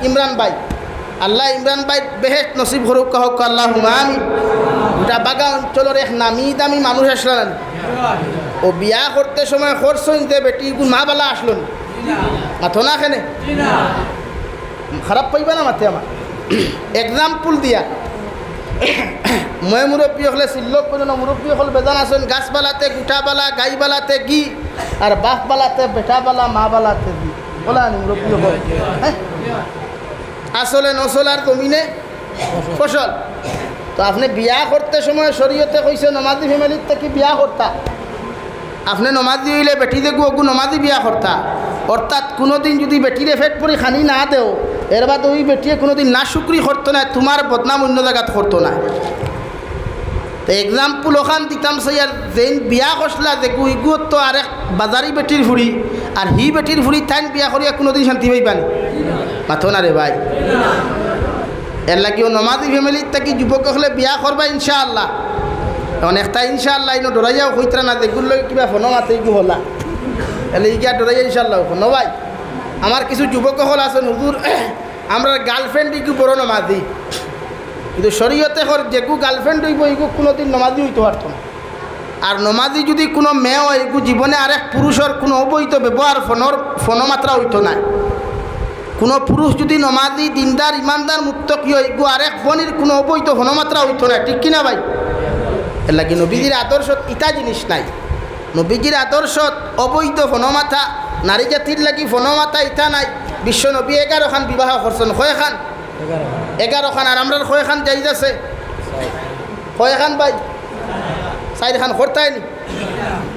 ইমরান ভাই, আল্লাহ ইমরান ভাই বেহেশত নসিব করুক কহক আল্লাহুম্মা আমিন। গোটা বাগা অঞ্চলের এক নামি দামি মানুষ আসলেন, ও বিয়া করতে সময় খরচইন যে বেটি মা বালা আসলেন মাথো না খেনে খারাপ পাইবা না মাথে আমার এক্সাম্পল দিয়া মই মুরব্বী হলে চিল্লক পর্যন্ত মুরব্বী হল বেজান আসেন গাছবালাতে গুঠাবালা গাইবালাতে গি আর বাপবালাতে বেটাবালা মা বালাতে গি বলা নি মুরব্বী হল আসলে নসলার জমিনে ফসল। তো আপনি বিয়া করতে সময় শরীয়তে কইছে নমাজি ফ্যামিলির থেকে বিয়া করতা, আপনি নমাজি হইলে বেটি দেখু ওগু নমাজি বিয়া করতা, অর্থাৎ কোনোদিন যদি বেটিরে ফেট পরি খানি না দেও এর বাদ ওই বেটিয়ে কোনোদিন না শুক্রি করতো না, তোমার বদনাম অন্য জায়গাত করতো না। তো এক্সাম্পল ওখান দিতাম সাইয়ার যেন বিয়া করছিলা দেখু ইগু তো আর এক বাজারি বেটির ফুড়ি আর হি বেটির ফুড়ি থাইন বিয়া করিয়া কোনোদিন শান্তি পাইবানি মাথো না রে ভাই। এর লাগিও নমাজি ফ্যামিলির থেকে যুবক হলে বিয়া করবা ইনশাআল্লাহ। এখন একটা ইনশাআল্লাহ ইনো ডরাইয়াও হইতরা না দেখুন লোক কিবা ফোনো মাতে ইগু হলা এলে ইগিয়া ডরাইয়া ইনশাআল্লাহ ফোনো ভাই। আমার কিছু যুবক হল আছেন হুজুর আমরা গার্লফ্রেন্ড ইগু বড় নমাজি, কিন্তু শরীয়তে হর যেগু গার্লফ্রেন্ড হইব ইগু কোনোদিন নমাজি হইতে পারতো না। আর নমাজি যদি কোনো মেয়ে হয় ইগু জীবনে আরেক পুরুষের কোনো অবৈধ ব্যবহার ফোনমাত্রা হইতো না। কোনো পুরুষ যদি নমাজি দিনদার ইমানদার মুত্তকি হয় ইগু আরেক বনির কোনো অবৈধ ফোনমাত্রা হইতো না, ঠিক কিনা ভাই? এর লাগি নবীজির আদর্শত ইটা জিনিস নাই। নবীজির আদর্শত অবৈধ ফোনমাথা নারী জাতির লাগি ফোনমাথা ইটা নাই। বিশ্ব নবী 11 খান বিবাহ করছেন, কয় খান? 11 খান। আর আমরা কয় খান যাই আছে? কয় খান ভাই? 4 খান করতাই নি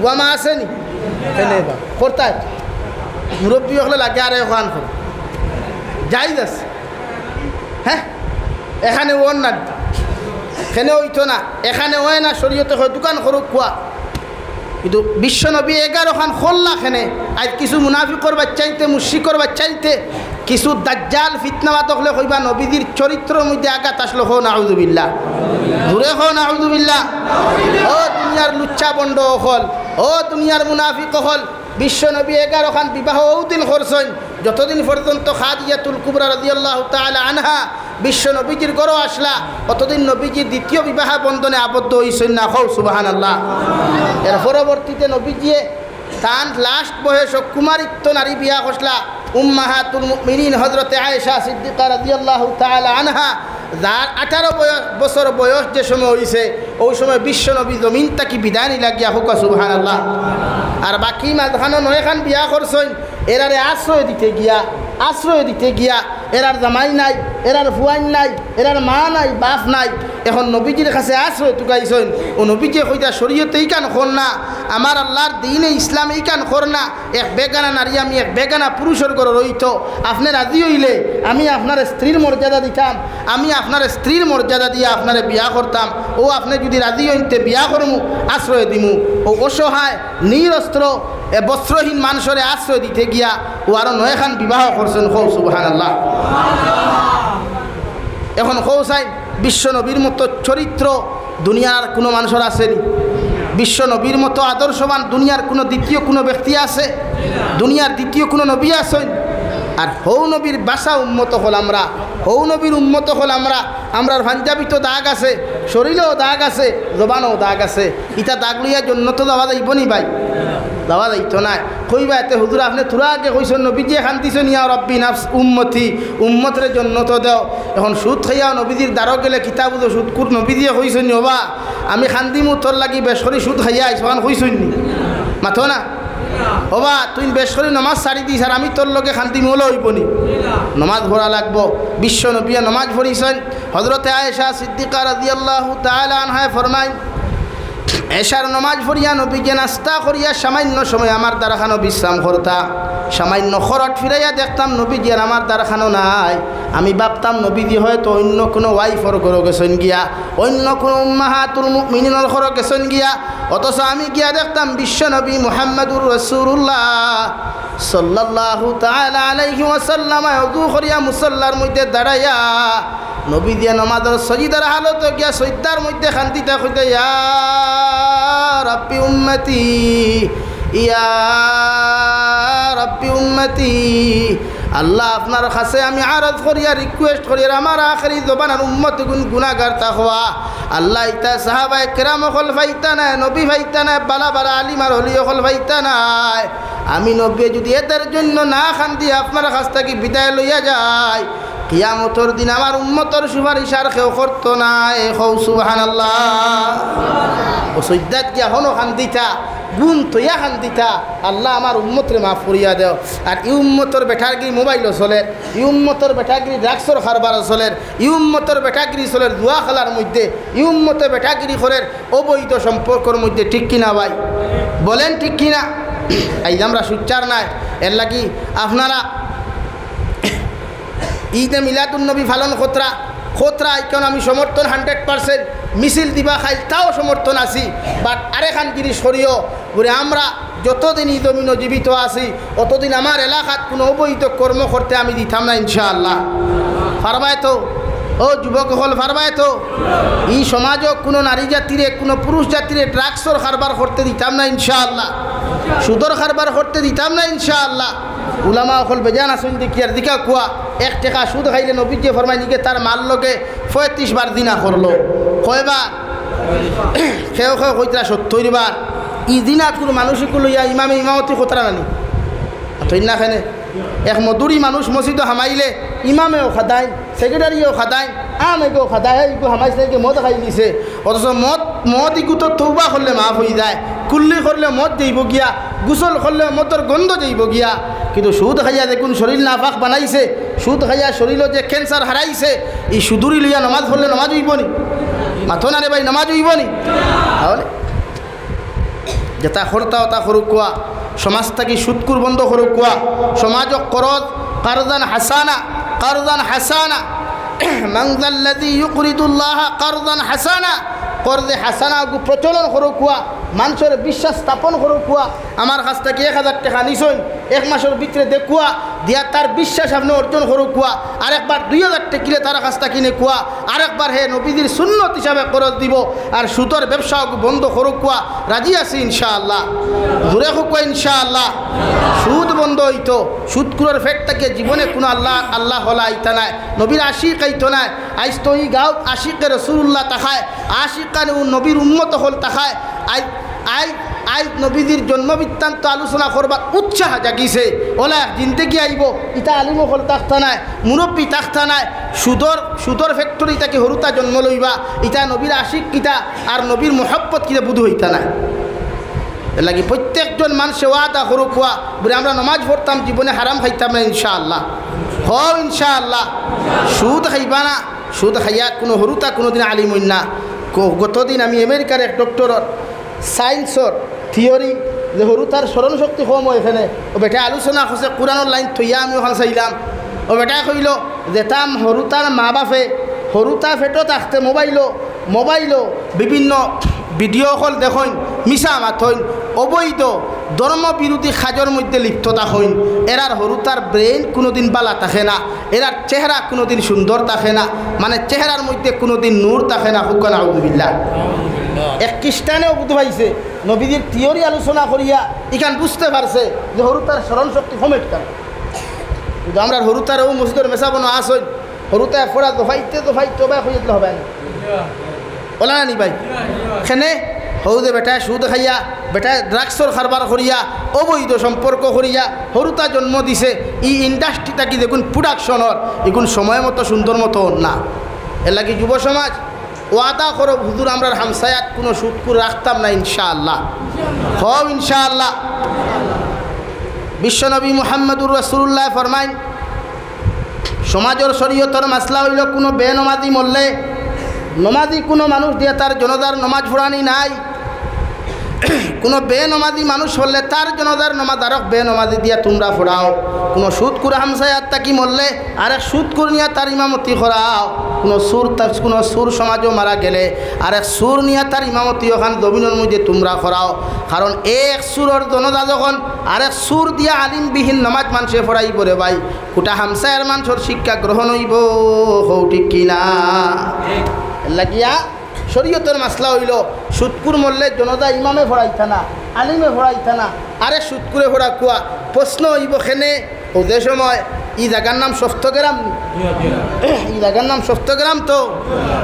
ওয়ামা আছে নি করতাই মুরব্বী হলে লাগে আর খান করে যাই আছে। হ্যাঁ এখানে ওন না এখানে হইতো না, এখানে হয় না শরীয়তে হয় দোকান করুক কোয়া, কিন্তু বিশ্ব নবী 11 খান খোল্লা খেনে। আজ কিছু মুনাফিকর বাচ্চাইতে মুশরিকর বাচ্চাইতে কিছু দাজ্জাল ফিতনাবাদ হলে কইবা নবীজির চরিত্রের মধ্যে আঘাত আসলো হো নাউযুবিল্লাহ, দূরে হো নাউযুবিল্লাহ। ও দুনিয়ার লুচ্চা বন্ড হল, ও দুনিয়ার মুনাফিক হল, বিশ্ব নবী 11 খান বিবাহ ওদিন করছেন যতদিন পর্যন্ত খাদিজাতুল কুবরা রাদিয়াল্লাহু তাআলা আনহা বিশ্ব নবীজির ঘর আসলা অতদিন নবীজির দ্বিতীয় বিবাহ বন্ধনে আবদ্ধ হইছেন না, হও সুবহানাল্লাহ। এর পরবর্তীতে নবীজিয়ে তান লাস্ট বয়স কুমারিত্ব নারী বিয়া করলা উম্মাহাতুল মুমিনিন হযরতে আয়েশা সিদ্দিকা রাদিয়াল্লাহু তাআলা আনহা, যার 18 বছর বয়স যে সময় হইছে ওই সময় বিশ্ব নবী জমিন তাকি বিদায় নি লাগিয়া হোক সুবহানাল্লাহ। আর বাকি মাঝখানে 9 খান বিয়া করছেন, এরারে আশ্রয় দিতে গিয়া এরার জামাই নাই, এরার ফুয়াইন নাই, এরার মা নাই, বাপ নাই। এখন নবীজির কাছে আশ্রয় টুকাইছেন, ও নবীজি কইতা শরীয়তে এই কান কর না, আমার আল্লাহর দিনে ইসলাম এই কান কর না, এক বেগানা নারী আমি এক বেগানা পুরুষের ঘরে রইত, আপনি রাজি হইলে আমি আপনার স্ত্রীর মর্যাদা দিতাম, আমি আপনার স্ত্রীর মর্যাদা দিয়ে আপনারে বিয়া করতাম, ও আপনি যদি রাজি হইতে বিয়া করমু আশ্রয় দিমু। ও অসহায় নিরস্ত্র বস্ত্রহীন মানুষরে আশ্রয় দিতে গিয়া ও আরো 9 খান বিবাহ করছেন, হৌ সুবহানাল্লাহ। এখন হৌ চাই বিশ্ব নবীর মতো চরিত্র দুনিয়ার কোনো মানুষের আসেনি, বিশ্ব নবীর মতো আদর্শবান দুনিয়ার কোনো দ্বিতীয় কোনো ব্যক্তি আছে? দুনিয়ার দ্বিতীয় কোনো নবী আছেন? আর হৌ নবীর বাসা উন্মত হল আমরা, হৌ নবীর উন্মত হল আমরা। আমরার পাঞ্জাবিতেও দাগ আছে, শরীরেও দাগ আছে, জবানও দাগ আছে, ইটা দাগ লইয়া জন্য তো যাওয়া যাইব নি ভাই? যাওয়া যাইতো না। কইবা এতে হুজুর আপনি থোড়া আগে কইছেন নবীজিয়ে খান্দিছেন ইয়া রব্বি নাফস উম্মতি, উম্মতরে জন্য তো দেও। এখন সুদ খাইয়া নবীজির দ্বারও গেলে কিতাব সুদ কুট নবীজিয়ে কইছেন হবা আমি খান্দিমু তোর লাগি বেসরি সুদ খাইয়া আইসন কইছেন নি মাথো না হবা তুই বেসরি নমাজ ছাড়ি দিস আর আমি তোর লগে খান্দিমু হলে হইব নি? নমাজ ভরা লাগবো। বিশ্ব নবিয়া নমাজ ভরিছেন। হজরতে আয়েশা সিদ্দিকা রাদিয়াল্লাহু তাআলা আনহা ফরমায় এশার নমাজ পড়িয়া নবীকে নাস্তা করিয়া সামান্য সময় আমার দ্বারখানো বিশ্রাম করতা, সামান্য খরট ফিরাইয়া দেখতাম নবীজি আর আমার দ্বারখানো নাই। আমি ভাবতাম নবীজি হয়তো অন্য কোনো ওয়াইফর ঘরে গেছেন গিয়া, অন্য কোনো উম্মাহাতুল মুমিনিনের ঘরে গেছেন গিয়া, অথচ আমি গিয়া দেখতাম বিশ্ব নবী মুহাম্মদুর রাসূলুল্লাহ সাল্লাল্লাহু তাআলা আলাইহি ওয়াসাল্লাম ওযু করিয়া মুসাল্লার মধ্যে দাঁড়াইয়া নবী দিয়া নমাজের সজিদার হালত গিয়া সজদার মধ্যে শান্তিটা কইতে ইয়া রাব্বি উম্মতি ইয়া রাব্বি উম্মতি আল্লাহ আপনার কাছে আমি আরজ করিয়া রিকোয়েস্ট করিয়া আমার আখেরি জবানের উম্মত গুনাহগার তাকওয়া আল্লাহ ইতা সাহাবায়ে কেরাম হল ফাইতা না নবী ফাইতা না বালা বালা আলিম আর ওলি হল ফাইতা না আমি নবী যদি এদের জন্য না খান্দি আপনার কাছ থেকে বিদায় লইয়া যায় কিয়ামতের দিন আমার উম্মতর সুপারিশ আর কেউ করতো না এ হৌ সুবহানাল্লাহ ও সৈদাত গিয়া হনো খান্দিতা গুণ তৈয়া খান্দিতা আল্লাহ আমার উম্মতরে মাফ করিয়া দেও আর ই উম্মতর বেটাগিরি মোবাইলও চলের ই উম্মতর বেটাগিরি ড্রাগসর খারবারও চলের ই উম্মতর বেটাগিরি চলের জুয়া খেলার মধ্যে ই উম্মতের বেটাগিরি করের অবৈধ সম্পর্কের মধ্যে ঠিক কিনা ভাই বলেন ঠিক কিনা এই আমরা সুচ্চার নাই এর লাগি আপনারা ঈদে মিলাদুন্নবী পালন খোতরা এখন আমি সমর্থন 100% মিছিল দিবা খাই তাও সমর্থন আছি বাট আরেকখান জিনিস সরিও বলে আমরা যতদিন ঈদ মিন জীবিত আছি অতদিন আমার এলাকাত কোনো অবৈধ কর্ম করতে আমি দিতাম না ইনশাআল্লাহ পারবায় তো ও যুবক হল পারবায় তো এই সমাজও কোনো নারী জাতিরে কোনো পুরুষ জাতিরে ড্রাগসর কারবার করতে দিতাম না ইনশাআল্লাহ সুদর কারবার করতে দিতাম না ইনশাআল্লাহ উলামা হল বেজান আসুন দেখি আর দিকা কুয়া 1 টাকা সুদ খাইলে নবী যে ফরমাই নিকে তার মাল লগে 35 বার দিনা করলো কয়বার কেউ কইতরা 70 বার ই দিনা কোনো মানুষকে লইয়া ইমামে ইমামতি খতরা নানি তুই না খানে এক মধুরী মানুষ মসজিদে হামাইলে ইমামেও খাদায় সেক্রেটারিও খাদায় আমেকেও খাদায় ইগো হামাইছে কি মদ খাই দিছে অথচ মদ ইগু তো তৌবা করলে মাফ হয়ে যায় কুল্লি করলে মদ যাইব গিয়া গোসল করলে মদর গন্ধ যাইব গিয়া কিন্তু সুদ খাইয়া দেখুন শরীর নাফাক বানাইছে সুদ খাইয়া শরীরও যে ক্যান্সার হারাইছে এই সুদুরি লইয়া নমাজ পড়লে নমাজ হইব নি মাথো না রে ভাই নমাজ হইব নি তাহলে যেটা খরতা তা করুক কোয়া সমাজ থেকে সুদকুর বন্ধ করুক কোয়া সমাজক করদ কারদান হাসানা মানজাল্লাযী ইউকরিদুল্লাহ কারদান হাসানা করদে হাসানা প্রচলন করুক কোয়া মানুষের বিশ্বাস স্থাপন করুক কোয়া আমার কাছ থেকে 1000 টাকা নিছই 1 মাসের ভিতরে দেখুয়া দিয়া তার বিশ্বাস আপনি অর্জন করুক কোয়া আরেকবার 2000 টাকা কিনে তার কাছ থেকে কিনে কোয়া আরেকবার হে নবীদের সুন্নত হিসাবে করজ দিব আর সুদর ব্যবসা বন্ধ করুক কোয়া রাজি আছি ইনশাআল্লাহ জোরে হোক ইনশাআল্লাহ সুদ বন্ধ হইতো সুদকুরের ফেটটাকে জীবনে কোনো আল্লাহ হলা আইতা নাই নবীর আশিক আইতো নাই আইস তো এই গাঁও আশিকে রসুল্লাহ তাকায় আশিকান নবীর উম্মত হল তাকায় আই নবীদের জন্ম বৃত্তান্ত আলোচনা করবার উৎসাহ জাগিছে ওলা জিন্দেগি আইব ইটা আলিমো হল তাকতা নাই মুরব্বী তাকতা নাই সুদর ফ্যাক্টরি তাকে হরুতা জন্ম লইবা ইটা নবীর আশিক কিতা আর নবীর মোহাব্বত কিতা বুধ হইতা নাই এর লাগি প্রত্যেকজন মানুষে ওয়াদা করুক কোয়া বলে আমরা নমাজ পড়তাম জীবনে হারাম খাইতাম না ইনশাআল্লাহ ইনশাআল্লাহ সুদ খাইবা না সুদ খাইয়া কোনো হরুতা কোনো দিন আলিম হইন না গতদিন আমি আমেরিকার এক ডক্টরের সায়েন্সর থিওরি যে হরুতার স্মরণশক্তি কম হয় এখানে ও বেটা আলোচনা করছে কোরআনের লাইন থইয়া আমি ওখানে চাইলাম ও বেটা কইল যে তাম হরুতার মা বাপে হরুতা ফেটো থাকতে মোবাইলও বিভিন্ন ভিডিও কল দেখুন মিশা মাথইন অবৈধ ধর্মবিরোধী কাজের মধ্যে লিপ্ততা হইন এরার হরুতার ব্রেন কোনোদিন বালা থাকে না এরার চেহারা কোনোদিন সুন্দর থাকে না মানে চেহারার মধ্যে কোনোদিন নূর থাকে না হুকান আউযুবিল্লাহ এক খ্রিস্টানেও বুঝতে পাইছে নবীদের থিওরি আলোচনা করিয়া এখান বুঝতে পারছে যে হরুতার স্মরণশক্তি কমে কেন কিন্তু আমরা হরুতারও মসজিদের মেশাবনো আসই হরুতায় ফোড়া দফাইতে বা হয়ে যেতে হবে না বলা না নি ভাই এখানে হৌদে বেটায় সুদ খাইয়া বেটায় ড্রাগসর কারবার করিয়া অবৈধ সম্পর্ক করিয়া হরুতা জন্ম দিছে এই ইন্ডাস্ট্রিটা কি দেখুন প্রোডাকশনের এগুন সময় মতো সুন্দর মতো না এর লাগে যুব সমাজ ওয়াদা করো হুজুর আমরা হামসায়াত কোনো সুদকুর রাখতাম না ইনশাআল্লাহ ইনশাআল্লাহ বিশ্বনবী মুহাম্মদুর রাসূলুল্লাহ ফরমাইন সমাজের শরীয়তর মাসলা হইল কোনো বেনমাজি মরলে নমাজি কোনো মানুষ দিয়ে তার জনতার নমাজ পড়ানি নাই কোনো বেনমাজি মানুষ হলে তার জনতার নমাজ আরক বেনমাজি দিয়া তোমরা পড়াও কোনো সুদকুর হামসায়াত তাকি মরলে আরেক সুদকুর নিয়ে তার ইমামতি করাও কোনো সুর সমাজও মারা গেলে আরেক সুর নিয়ে তার ইমামতি ওখান জমিনের মধ্যে তোমরা করাও কারণ এক সুরর জনতা যখন আরেক সুর দিয়া আলিমবিহীন নমাজ মানুষে পড়াই পড়ে ভাই কোটা হামসায়ার মানুষের শিক্ষা গ্রহণ হইব হৌ ঠিক কিনা লাগিয়া শরীয়তের মাসলা হইল সুদকুর মরলে জনতা ইমামে ভরাইতা না আলিমে ভরাইতা না আরে সুদকুরে ভরা কুয়া প্রশ্ন হইব খেনে ওদের সময় এই জায়গার নাম সপ্তগ্রাম, এই জায়গার নাম সপ্তগ্রাম। তো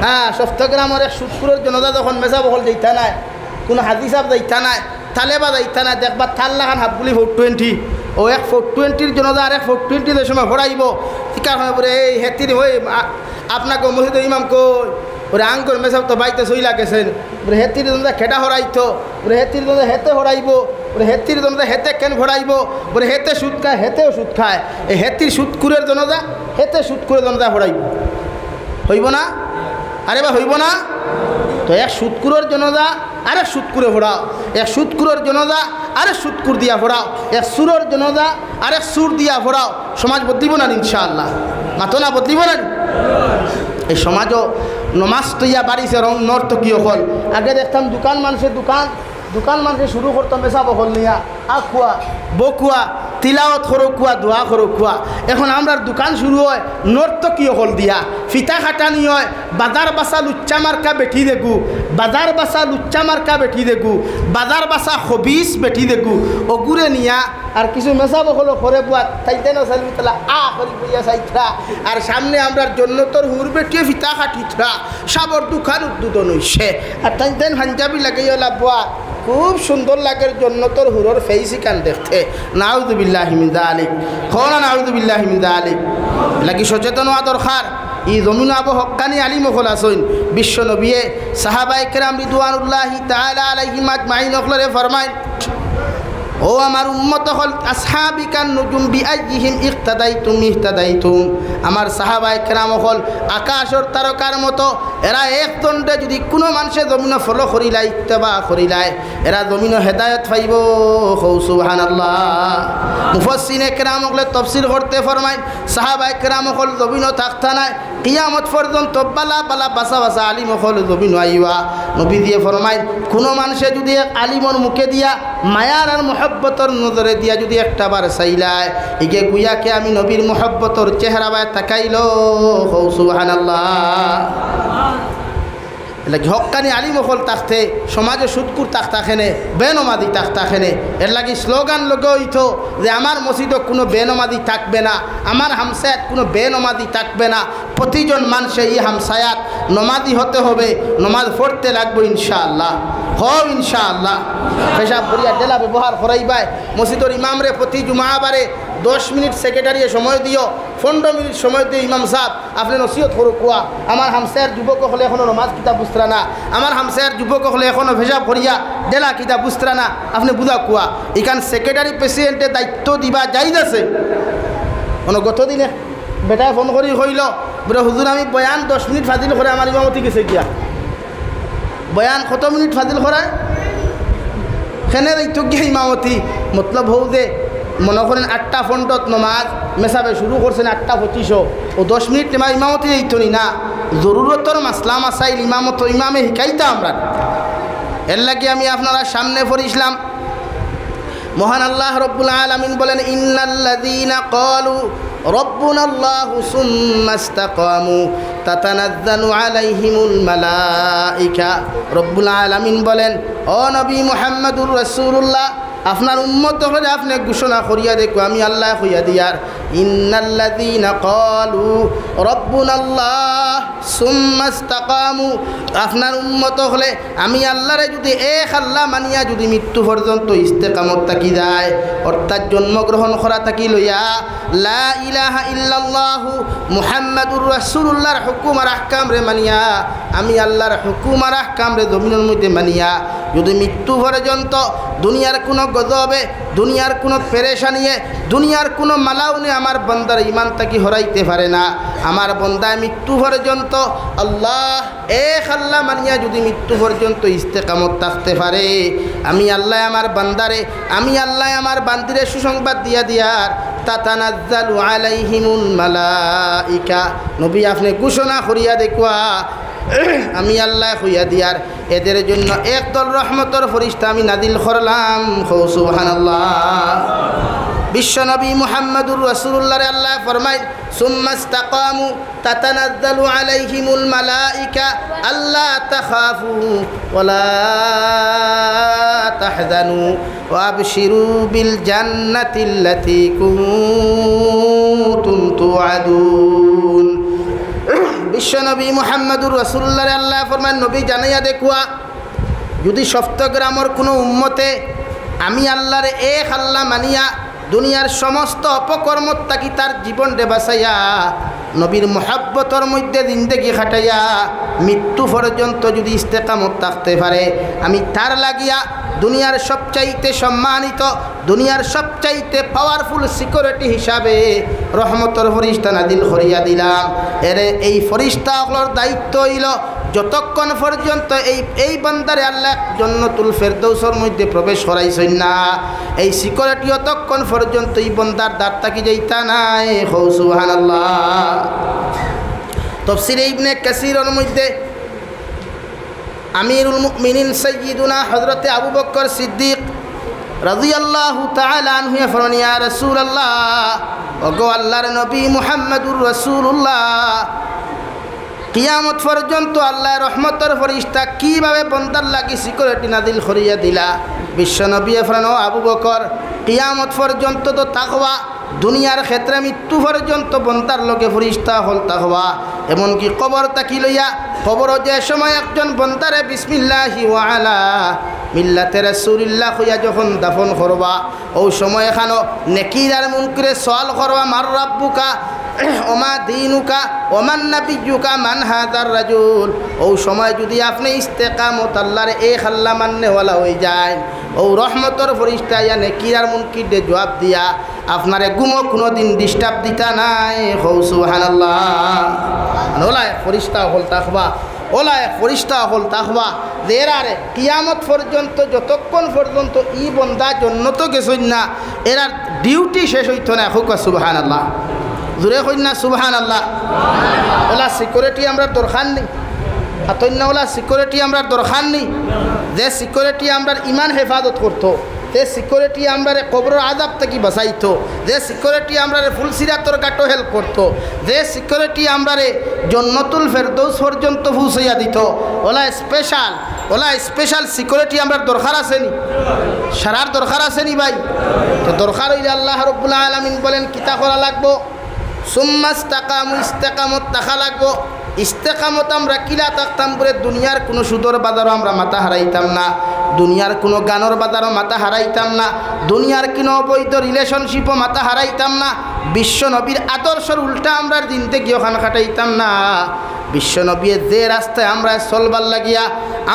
হ্যাঁ, সপ্তগ্রামের এক সুৎকুরের জনতা যখন মেসা বহল যাইতা নাই, কোনো হাজি সাহেব যাইতা নাই, তালেবা যাইতা নাই, দেখবা থাল লাগান হাফগুলি 420, ও এক 420 জনতা আর এক 420 সময় ভরাইব। শিকার হয়ে পরে এই হেতির হয়ে আপনাকে মসজিদ ইমাম কই ওরে আঙ্কর মেসাব তো বাইতে সইলা গেছেন, ওরে হেতির জনতা খেটা হরাইতো, ওরে হেতির জনতা হেতে হরাইব, ওরে হেতির জনতা হেতে কেন ভরাইব, ওরে হেতে সুদ খায়, হেতেও সুদ খায়। এই হেতির সুদকুরের জনতা হেতে সুদকুরের জনতা ভরাইব, হইব না? আরে বা হইব না? তো এক সুদকুরের জনতা আরেক সুদকুরে ভরাও, এক সুদকুরের জনতা আরেক সুদকুর দিয়া ভরাও, এক সুরের জনতা আরেক সুর দিয়া ভরাও, সমাজ বদলিব না ইনশাআল্লাহ? মাতো না বদলিব না? এই সমাজও নমাজ তৈয়া বাড়িছে রং নর্তকীয় হল। আগে দেখতাম দোকান মানুষের শুরু করতাম মেসা বহল নিয়া আখুয়া বকুয়া তিলাওয়াত খরকুয়া দোয়া খরকুয়া। এখন আমরা দোকান শুরু হয় নর্তকীয় হল দিয়া, ফিতা খাটানি হয়, বাজার বাসা লুচ্চা মার্কা বেঠি দেখু, বাজার বাসা লুচ্চা মার্কা বেঠি দেখু, বাজার বাসা হবিস বেঠি দেখু, অগুরে নিয়া আর কিছু মেসা বহল করে বুয়া তাইতে না সালিতলা করি বইয়া চাইতরা, আর সামনে আমরা জন্নতর হুর বেটিয়ে ফিতা খাটিতরা, সাবর দোকান উদ্বোধন হইছে, আর তাইতেন পাঞ্জাবি লাগাইলা বুয়া খুব সুন্দর লাগে জন্নতর হুরর ফেইসি কান দেখতে। নাউযুবিল্লাহি মিন যালিক, খোনা নাউযুবিল্লাহি মিন যালিক। লাগি সচেতন হওয়া দরকার। ই জমিন আবু হক্কানি আলিম হল আসইন বিশ্ব নবিয়ে সাহাবায়ে কেরাম রিদওয়ানুল্লাহি তাআলা আলাইহিম আজমাইন হলরে ফরমায়, ও আমার উম্মত হল আসহাবি কান নুজুম বিআইহিম ইক্তাদাইতুম ইহতাদাইতুম। আমার সাহাবায়ে কেরাম হল আকাশের তারকার মতো, এরা এক দণ্ডে যদি কোনো মানুষে জমিন ফলো করিলাই ইত্তেবা করিলাই এরা জমিন হেদায়েত পাইব। সুবহানাল্লাহ। মুফাসসিরিনে কেরাম হলে তাফসীর করতে ফরমায়, সাহাবায়ে কেরাম হল জমিন থাকতা নাই কিয়ামত পর্যন্ত বালা বালা বাসা বাসা আলিম হল জমিন আইবা। নবী দিয়ে ফরমায়, কোনো মানুষে যদি এক আলিমর মুখে দিয়া মায়ার আর মোহব্বতর নজরে দিয়া যদি একটা বার চাইলায় ইগে গুয়াকে আমি নবীর মোহব্বতর চেহারা বায় তাকাইল। সুবহানাল্লাহ। এলাকি হক্কানি আলিম হল তাকতে সমাজে সুদকুর তাকতাখেনে বেনমাদি তাকতাখেনে, এর লাগি স্লোগান লগে হইতো যে আমার মসজিদে কোনো বেনমাদি থাকবে না, আমার হামসায়াত কোনো বেনমাদি থাকবে না, প্রতিজন মানুষে এই হামসায়াত নমাদি হতে হবে, নমাজ পড়তে লাগবে ইনশাআল্লাহ। হও ইনশাআল্লাহ। পেশাব করিয়া ডেলা ব্যবহার করাইবাই, মসজিদের ইমামরে প্রতি জুমাবারে 10 মিনিট সেক্রেটারিয়ে সময় দিও, 15 মিনিট সময় দিয়ে ইমাম সাহেব আপনি নসিহত করো কুয়া আমার হামসায়ার যুবক হলে এখনও নমাজ কিতাব বুঝতরা না, আমার হামসায়ার যুবক হলে এখনও পেশাব করিয়া ডেলা কিতাব বুঝতরা না, আপনি বুঝা কুয়া। এখান সেক্রেটারি প্রেসিডেন্টের দায়িত্ব দিবা যাইজ আছে। কোনো গতদিনে বেটায় ফোন করি হইল বলে হুজুর আমি বয়ান 10 মিনিট ফাজিল করে আমার ইমামতি গেছে গিয়া, বয়ান কত মিনিট ফাজিল করায় সেনে দায়িত্ব গিয়া ইমামতি। মতলব হৌ যে মনে করেন 8টা ফন্টত নমাজ মেসাবে শুরু করছেন 8:25 ও 10 মিনিট ইমামতি দিত না, জরুরতর মাসলা মাসাইল ইমামে শিখাইতা আমরা। এর লাগে আমি আপনারা সামনে পড়িছিলাম, মহান আল্লাহ রব্বুল আলামিন বলেন, ইন্নাল্লাযীনা ক্বালু রব্বুনাল্লাহু সুম্মা ইসতাকামু তাতানাজ্জালু আলাইহিমুল মালাইকা। রব্বুল আলামিন বলেন, ও নবী মুহাম্মদুর রাসূলুল্লাহ আপনার উম্মত হলে আপনি ঘোষণা করিয়া দেখো আমি আল্লাহ হইয়া দিয়ার, ইন্নাল্লাযীনা ক্বালু রব্বুনাল্লাহ সুম্মা ইসতাকামু। আপনার উম্মত হলে আমি আল্লাহরে যদি এক আল্লাহ মানিয়া যদি মৃত্যু পর্যন্ত ইস্তেকামত থাকি যায়, অর্থাৎ জন্মগ্রহণ করা থাকি লইয়া লা ইলাহা ইল্লাল্লাহু মুহাম্মাদুর রাসূলুল্লাহর হুকুম আর আহকাম রে মানিয়া, আমি আল্লাহর হুকুম আর আহকাম রে জমিনের মধ্যে মানিয়া যদি মৃত্যু পর্যন্ত দুনিয়ার কোনো গজবে, দুনিয়ার কোনো পেরেশানিয়ে, দুনিয়ার কোনো মালাউনে আমার বন্দার ইমান তাকি হরাইতে পারে না। আমার বন্দায় মৃত্যু পর্যন্ত আল্লাহ এক আল্লাহ মানিয়া যদি মৃত্যু পর্যন্ত ইস্তেকামত থাকতে পারে, আমি আল্লাহ আমার বান্দারে, আমি আল্লাহ আমার বান্দিরে সুসংবাদ দিয়া দিয়ার, তাতানাজ্জালু আলাইহিমুল মালাইকা। নবী আপনি ঘোষণা করিয়া দেখুয়া আমি আল্লাহ হইয়া দিয়ার এদের জন্য একদল রহমতর ফরিস্তা আমি নাদিল করলাম। সুবহানাল্লাহ। বিশ্বনবী মুহাম্মদুর রাসূলুল্লাহর আল্লাহ ফরমায়, সুম্মা ইসতাকামু তাতানাজ্জালু আলাইহিমুল মালাইকা আল্লা তাখাফু ওয়ালা তাহজানু ওয়া আবশিরু বিল জান্নাতিল্লাতী কুনতুম তুআদুন। বিশ্বনবী মুহাম্মদুর রাসূলুল্লাহ আল্লাহ ফরমান নবী জানাইয়া দেখুয়া যদি সপ্তগ্রামের কোনো উম্মতে আমি আল্লাহর এক আল্লাহ মানিয়া দুনিয়ার সমস্ত অপকর্মত থাকি তার জীবনটা বাঁচাইয়া নবীর মহাব্বতর মধ্যে জিন্দেগি খাটাইয়া মৃত্যু পর্যন্ত যদি ইস্তেকামত থাকতে পারে আমি তার লাগিয়া দুনিয়ার সবচাইতে সম্মানিত দুনিয়ার সবচাইতে পাওয়ারফুল সিকিউরিটি হিসাবে রহমতর ফরিস্তা নাদিল করিয়া দিলাম। এরে এই ফরিস্তাগুলোর দায়িত্ব হইল যতক্ষণ পর্যন্ত এই বান্দারে আল্লাহ জান্নাতুল ফেরদৌসের মধ্যে প্রবেশ করাইছেন না এই সিকিউরিটি ততক্ষণ পর্যন্ত এই বান্দার দ্বার থাকি যাইতা নাই। সুবহানাল্লাহ। তাফসীরে ইবনে কাসীরের মধ্যে আমিরুল মুমিনিন সাইয়্যিদুনা হযরতে আবু বকর সিদ্দিক রাদিয়াল্লাহু তাআলা আনহু ফরমান ইয়া রাসূলুল্লাহ ওগো আল্লাহর নবী মুহাম্মদুর রাসূলুল্লাহ কিয়ামত পর্যন্ত আল্লাহর রহমতের ফরিস্তা কিভাবে বান্দার লাগি সিকিউরিটি নাদিল করিয়া দিলা। বিশ্বনবী ফরমান ও আবু বকর কিয়ামত পর্যন্ত তো তাকওয়া দুনিয়ার ক্ষেত্রে মৃত্যু পর্যন্ত বান্দার লগে ফরিস্তা হল তাকওয়া এমনকি কবর তাকি লইয়া কবর যে সময় একজন বান্দারে বিসমিল্লাহি ওয়া আলা মিল্লাতে রাসূলিল্লাহ কইয়া যখন দাফন করবা ও সময় এখানো নেকির আর মুনকিরে সওয়াল করবা মার রাব্বুকা ওমা দীনুকা ওমান নাবিয়্যুকা মান হাযার রাজুল ও সময় যদি আপনি ইস্তেকামত আল্লাহর এক আল্লাহ মাননেওয়ালা হয়ে যায় ও রহমতর ফরিস্তা ইয়া নেকির আর মুনকির দে জবাব দিয়া আপনারে গুমো কোনো দিন ডিস্টার্ব দিতা নাই। সুবহানাল্লাহ। ওলা ফরিস্তা হল তাকওয়া ওলা ফরিস্তা হল তাকওয়া এরারে কিয়ামত পর্যন্ত যতক্ষণ পর্যন্ত ই বন্দা জন্নত গেছই না এরার ডিউটি শেষ হইতো না। হুক সুবহানাল্লাহ। জোরে কই না সুবহানাল্লাহ। ওলা সিকিউরিটি আমরা দরকার নেই ওলা সিকিউরিটি আমরা দরকার নেই যে সিকিউরিটি আমরা ইমান হেফাজত করতো যে সিকিউরিটি আমরা কবর আযাব থেকে বাঁচাইতো যে সিকিউরিটি আমরা ফুলসিরাতর গাটো হেল্প করতো যে সিকিউরিটি আমরা জান্নাতুল ফেরদৌস পর্যন্ত পৌঁছাইয়া দিত ওলা স্পেশাল সিকিউরিটি আমরা দরকার আছে নি সারার দরকার আছে নি ভাই। তো দরকার হইলে আল্লাহ রাব্বুল আলামিন বলেন কিতা করা লাগবো সুম্মা ইস্তাকামু ইস্তেকামত থাকা লাগবো। ইস্তেকামত আমরা কিলা থাকতাম বলে দুনিয়ার কোনো সুদর বাজারও আমরা মাথা হারাইতাম না দুনিয়ার কোনো গানের বাজারও মাথা হারাইতাম না দুনিয়ার কোনো অবৈধ রিলেশনশিপও মাথা হারাইতাম না বিশ্ব নবীর আদর্শের উল্টা আমরা জিন্দেগি ওখান কাটাইতাম না। বিশ্বনবীর যে রাস্তায় আমরা চলবার লাগিয়া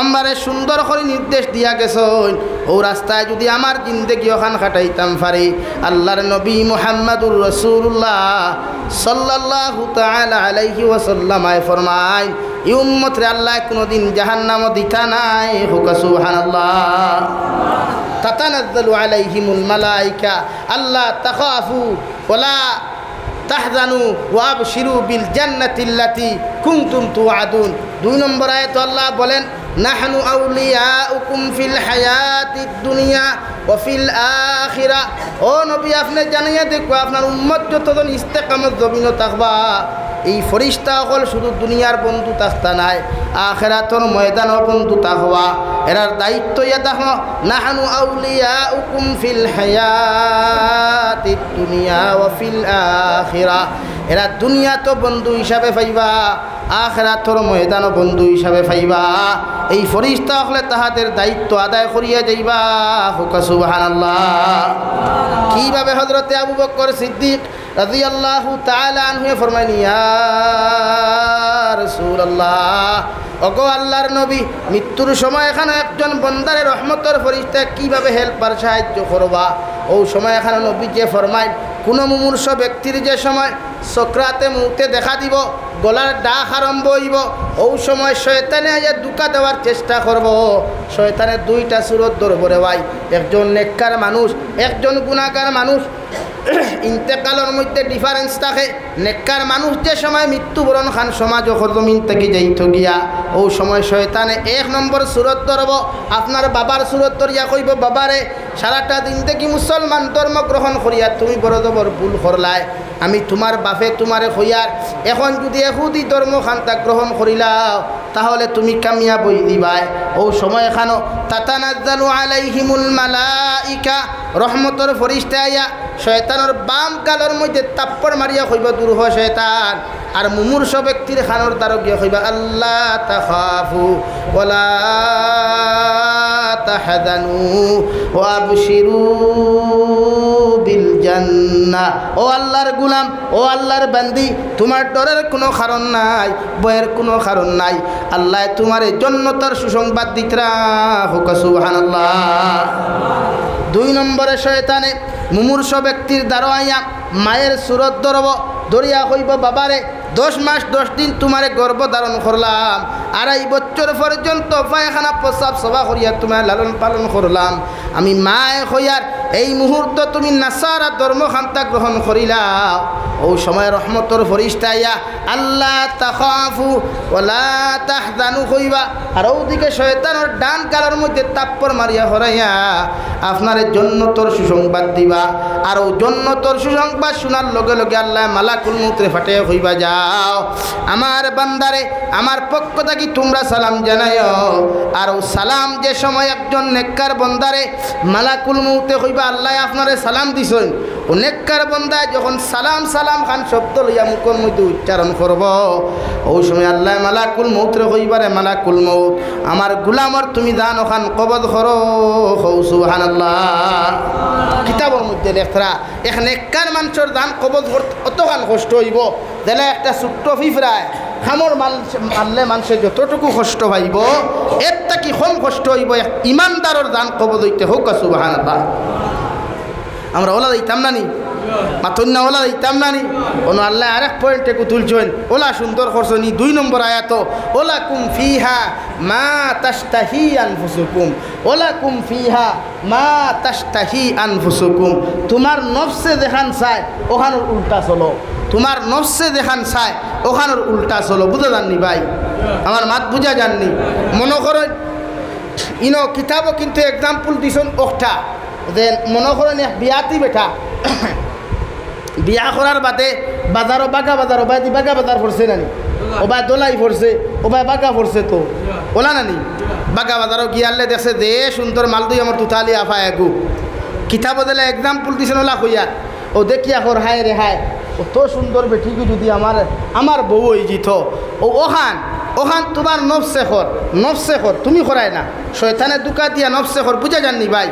আমারে সুন্দর করে নির্দেশ দিয়া গেছেন ও রাস্তায় যদি আমার জিন্দেগি ওখান কাটাইতাম পারি আল্লাহর নবী মুহাম্মদুর রাসূলুল্লাহ সাল্লাল্লাহু তাআলা আলাইহি ওয়াসাল্লাম ফরমায় এই উম্মতরে আল্লাহ কোনোদিন জাহান্নামও দিতা নাই। হুক সুবহানাল্লাহ। তাতানাজ্জালু আলাইহিমুল মালায়েকা আল্লা তাখাফু ওয়ালা তাহজানু ওয়াবশিরু বিল জান্নাতিল্লাতী কুনতুম তুআদুন। 2 নম্বর আয়াত আল্লাহ বলেন নাহনু আউলিয়াউকুম ফিল হায়াতিদ দুনিয়া ওয়া ফিল আখিরা। ও নবী আপনি জানিয়ে দেখো আপনার উম্মত যতজন ইস্তেকামত জমিনে থাকবা এই ফরিস্তা হল শুধু দুনিয়ার বন্ধু থাকতা নাই আখিরাতর ময়দানও বন্ধু থাকবা এরার দায়িত্ব ইয়া দেখো নাহনু আউলিয়াউকুম ফিল হায়াতিদ দুনিয়া ওয়া ফিল আখিরা। এরা দুনিয়া তো বন্ধু হিসাবে পাইবা আখিরাতর ময়দানও বন্ধু হিসাবে পাইবা এই ফরিস্তা হলে তাহাদের দায়িত্ব আদায় করিয়া যাইবা। হুক সুবহানাল্লাহ। কিভাবে হযরতে আবু বকর সিদ্দিক রাদিয়াল্লাহু তাআলা আনহু ফরমাইলেন ইয়া রাসূলুল্লাহ ওগো আল্লাহর নবী মৃত্যুর সময় এখানে একজন বান্দারে রহমতের ফরিস্তা কিভাবে হেল্পার সাহায্য করবা ও সময় এখানে নবী যে ফরমায় কোনো মুমূর্ষ ব্যক্তির যে সময় সকরাতে মৌতে দেখা দিব গলার ডাক আরম্ভ হইব ও সময় শয়তানে আইয়া দুকা দেওয়ার চেষ্টা করব শয়তানের 2টা সুরত ধরব রে ভাই একজন নেককার মানুষ একজন গুনাহগার মানুষ ইন্তেকালের মধ্যে ডিফারেন্স থাকে নেককার মানুষ যে সময় মৃত্যুবরণ খান সমাজ জমিন থেকে যাইত গিয়া ও সময় শয়তানে 1 নম্বর সুরত ধরব আপনার বাবার সুরত ধরিয়া কইব বাবারে সারাটা দিন থেকে মুসলমান ধর্ম গ্রহণ করিয়া তুমি বড় জবর ভুল করলাই আমি তোমার বাপে তোমারে হইয়ার এখন যদি এহুদি ধর্ম খান্তা গ্রহণ করিলাও তাহলে তুমি কামিয়াব হই দিবাই ও সময় এখানো তাতানাজ্জালু আলাইহিমুল মালাইকা রহমতের ফরিস্তা আইয়া শয়তানের বাম গালের মধ্যে তাপ্পর মারিয়া কইব দূর হ শয়তান। আর মুমূর্ষ ব্যক্তির খানোর দ্বারা গিয়ে কইবা আল্লাহ তাখাফু ওয়ালা তাহজানু ওয়া আবশিরু বিল জান্নাহ। ও আল্লাহর গোলাম, ও আল্লাহর বান্দি, তোমার ডরের কোনো কারণ নাই, ভয়ের কোনো কারণ নাই। আল্লাহ তোমার জান্নাতের সুসংবাদ দিতরা হোক সুবহানাল্লাহ। 2 নম্বরে শয়তানে মুমূর্ষ ব্যক্তির দ্বারা আইয়া মায়ের সুরত ধরব, ধরিয়া কইব বাবারে 10 মাস 10 দিন তোমারে গর্ভ ধারণ করলাম, 2.5 বছর পর্যন্ত পায়খানা প্রস্রাব সভা করিয়া তোমার লালন পালন করলাম। আমি মায়ে হইয়ার এই মুহূর্ত তুমি নাসারা ধর্মখান্তা গ্রহণ করিলাম। ও সময় রহমতর ফরিস্তা আইয়া আল্লাহ তাখাফু ওয়ালা তাহজানু কইবা। আর ওদিকে শয়তানের ডান গালের মধ্যে তাপ্পর মারিয়া হরাইয়া আপনার জান্নাতের সুসংবাদ দিবা। আর ও জান্নাতের সুসংবাদ শোনার লগে লগে আল্লাহ মালাকুল মউতরে ফাটিয়ে কইবা যাও আমার বান্দারে আমার পক্ষ থেকে তোমরা সালাম জানাইও। আর ও সালাম যে সময় একজন নেককার বান্দারে মালাকুল মউতে কইবা আল্লাহ আপনারে সালাম দিছেন, ও নেককার বান্দা যখন সালাম সালাম খান শব্দ লইয়া মুখের মধ্যে উচ্চারণ করব, ওই সময় আল্লাহ মালাকুল মউতরে কইবারে মালাকুল মউত আমার গোলামর তুমি দান ওখান কবজ করো সুবহানাল্লাহ। কিতাবের মধ্যে লেখরা এক নেককার মানুষের দান কবজ অতখান কষ্ট হইব দিলে একটা ছোট্ট ফিফরায় খামর মারলে মানুষে যতটুকু কষ্ট পাইব এর থেকে কম কষ্ট হইব ইমানদারের দান কবজ হইতে হোক সুবহানাল্লাহ। আমরা ওলা দিতাম না নি মাতন্যা ওলা দিতাম না নি কোনো আল্লাহ আরেক পয়েন্টে তুলছেন ওলা সুন্দর করছনি 2 নম্বর আয়াত ওলা কুম ফিহা মা তাশতাহি আনফুসুকুম ওলা কুম ফিহা মা তাশতাহি আনফুসুকুম। তোমার নফসে দেখান চায় ওখানোর উল্টা চলো, তোমার নফসে দেখান চায় ওখানোর উল্টা চলো। বুঝা যাননি ভাই, আমার মাত বুঝা যাননি। মনে করেন ইনো কিতাবও কিন্তু এক্সাম্পল দিছেন ওটা যে মনে করেন এক বিয়াতি বেটা বিয়া করার বাদে বাজারও বাগা বাজার ওবাই দি বাগা বাজার পড়ছে নানি ওবাই দোলাই পড়ছে ওবাই বাগা পড়ছে তো ওলা নানি বাগা বাজারও গিয়ালে দেখছে দে সুন্দর মাল দুই আমার তুতালি আফা এগু কিতাবও দিলে এক্সাম্পল দিছেন ওলা কইয়া ও দেখিয়া কর হায় রে হায় অত সুন্দর বেঠিকে যদি আমার বউ হয়ে যেত ওখান তোমার নফসে খর তুমি করায় না শয়তানের দুকা দিয়া নফসে খর বুঝা যাননি ভাই।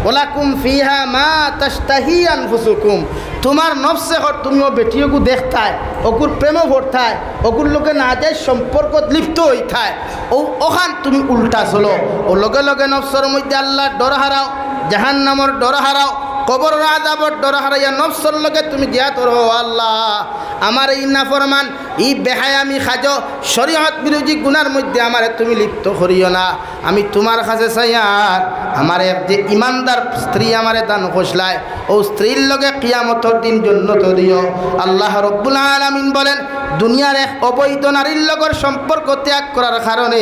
ওলাকুম ফিহা মা তাশতাহি আনফুসুকুম তোমার নফসে খর তুমিও বেটিওগু দেখতায় ওগুর প্রেমও ভরতায় ওগুর লোকে না যায় সম্পর্ক লিপ্ত হইতায় ওখান তুমি উল্টা চলো ও লগে লগে নফসের মধ্যে আল্লাহর ডর হারাও জাহান্নামের ডর হারাও কবর আযাবর ডর হারাইয়া নফসের লগে তুমি জিয়াত রো আল্লাহ আমার এই নাফরমান এই বেহায়ামি খাজ শরীয়ত বিরোধী গুনার মধ্যে আমারে তুমি লিপ্ত করিও না। আমি তোমার কাছে চাই আর আমার এক যে ইমানদার স্ত্রী আমারে দান কষলায় ও স্ত্রীর লগে কিয়ামতের দিন জান্নাত দিও। আল্লাহ রাব্বুল আলামিন বলেন দুনিয়ার এক অবৈধ নারীর লগর সম্পর্ক ত্যাগ করার কারণে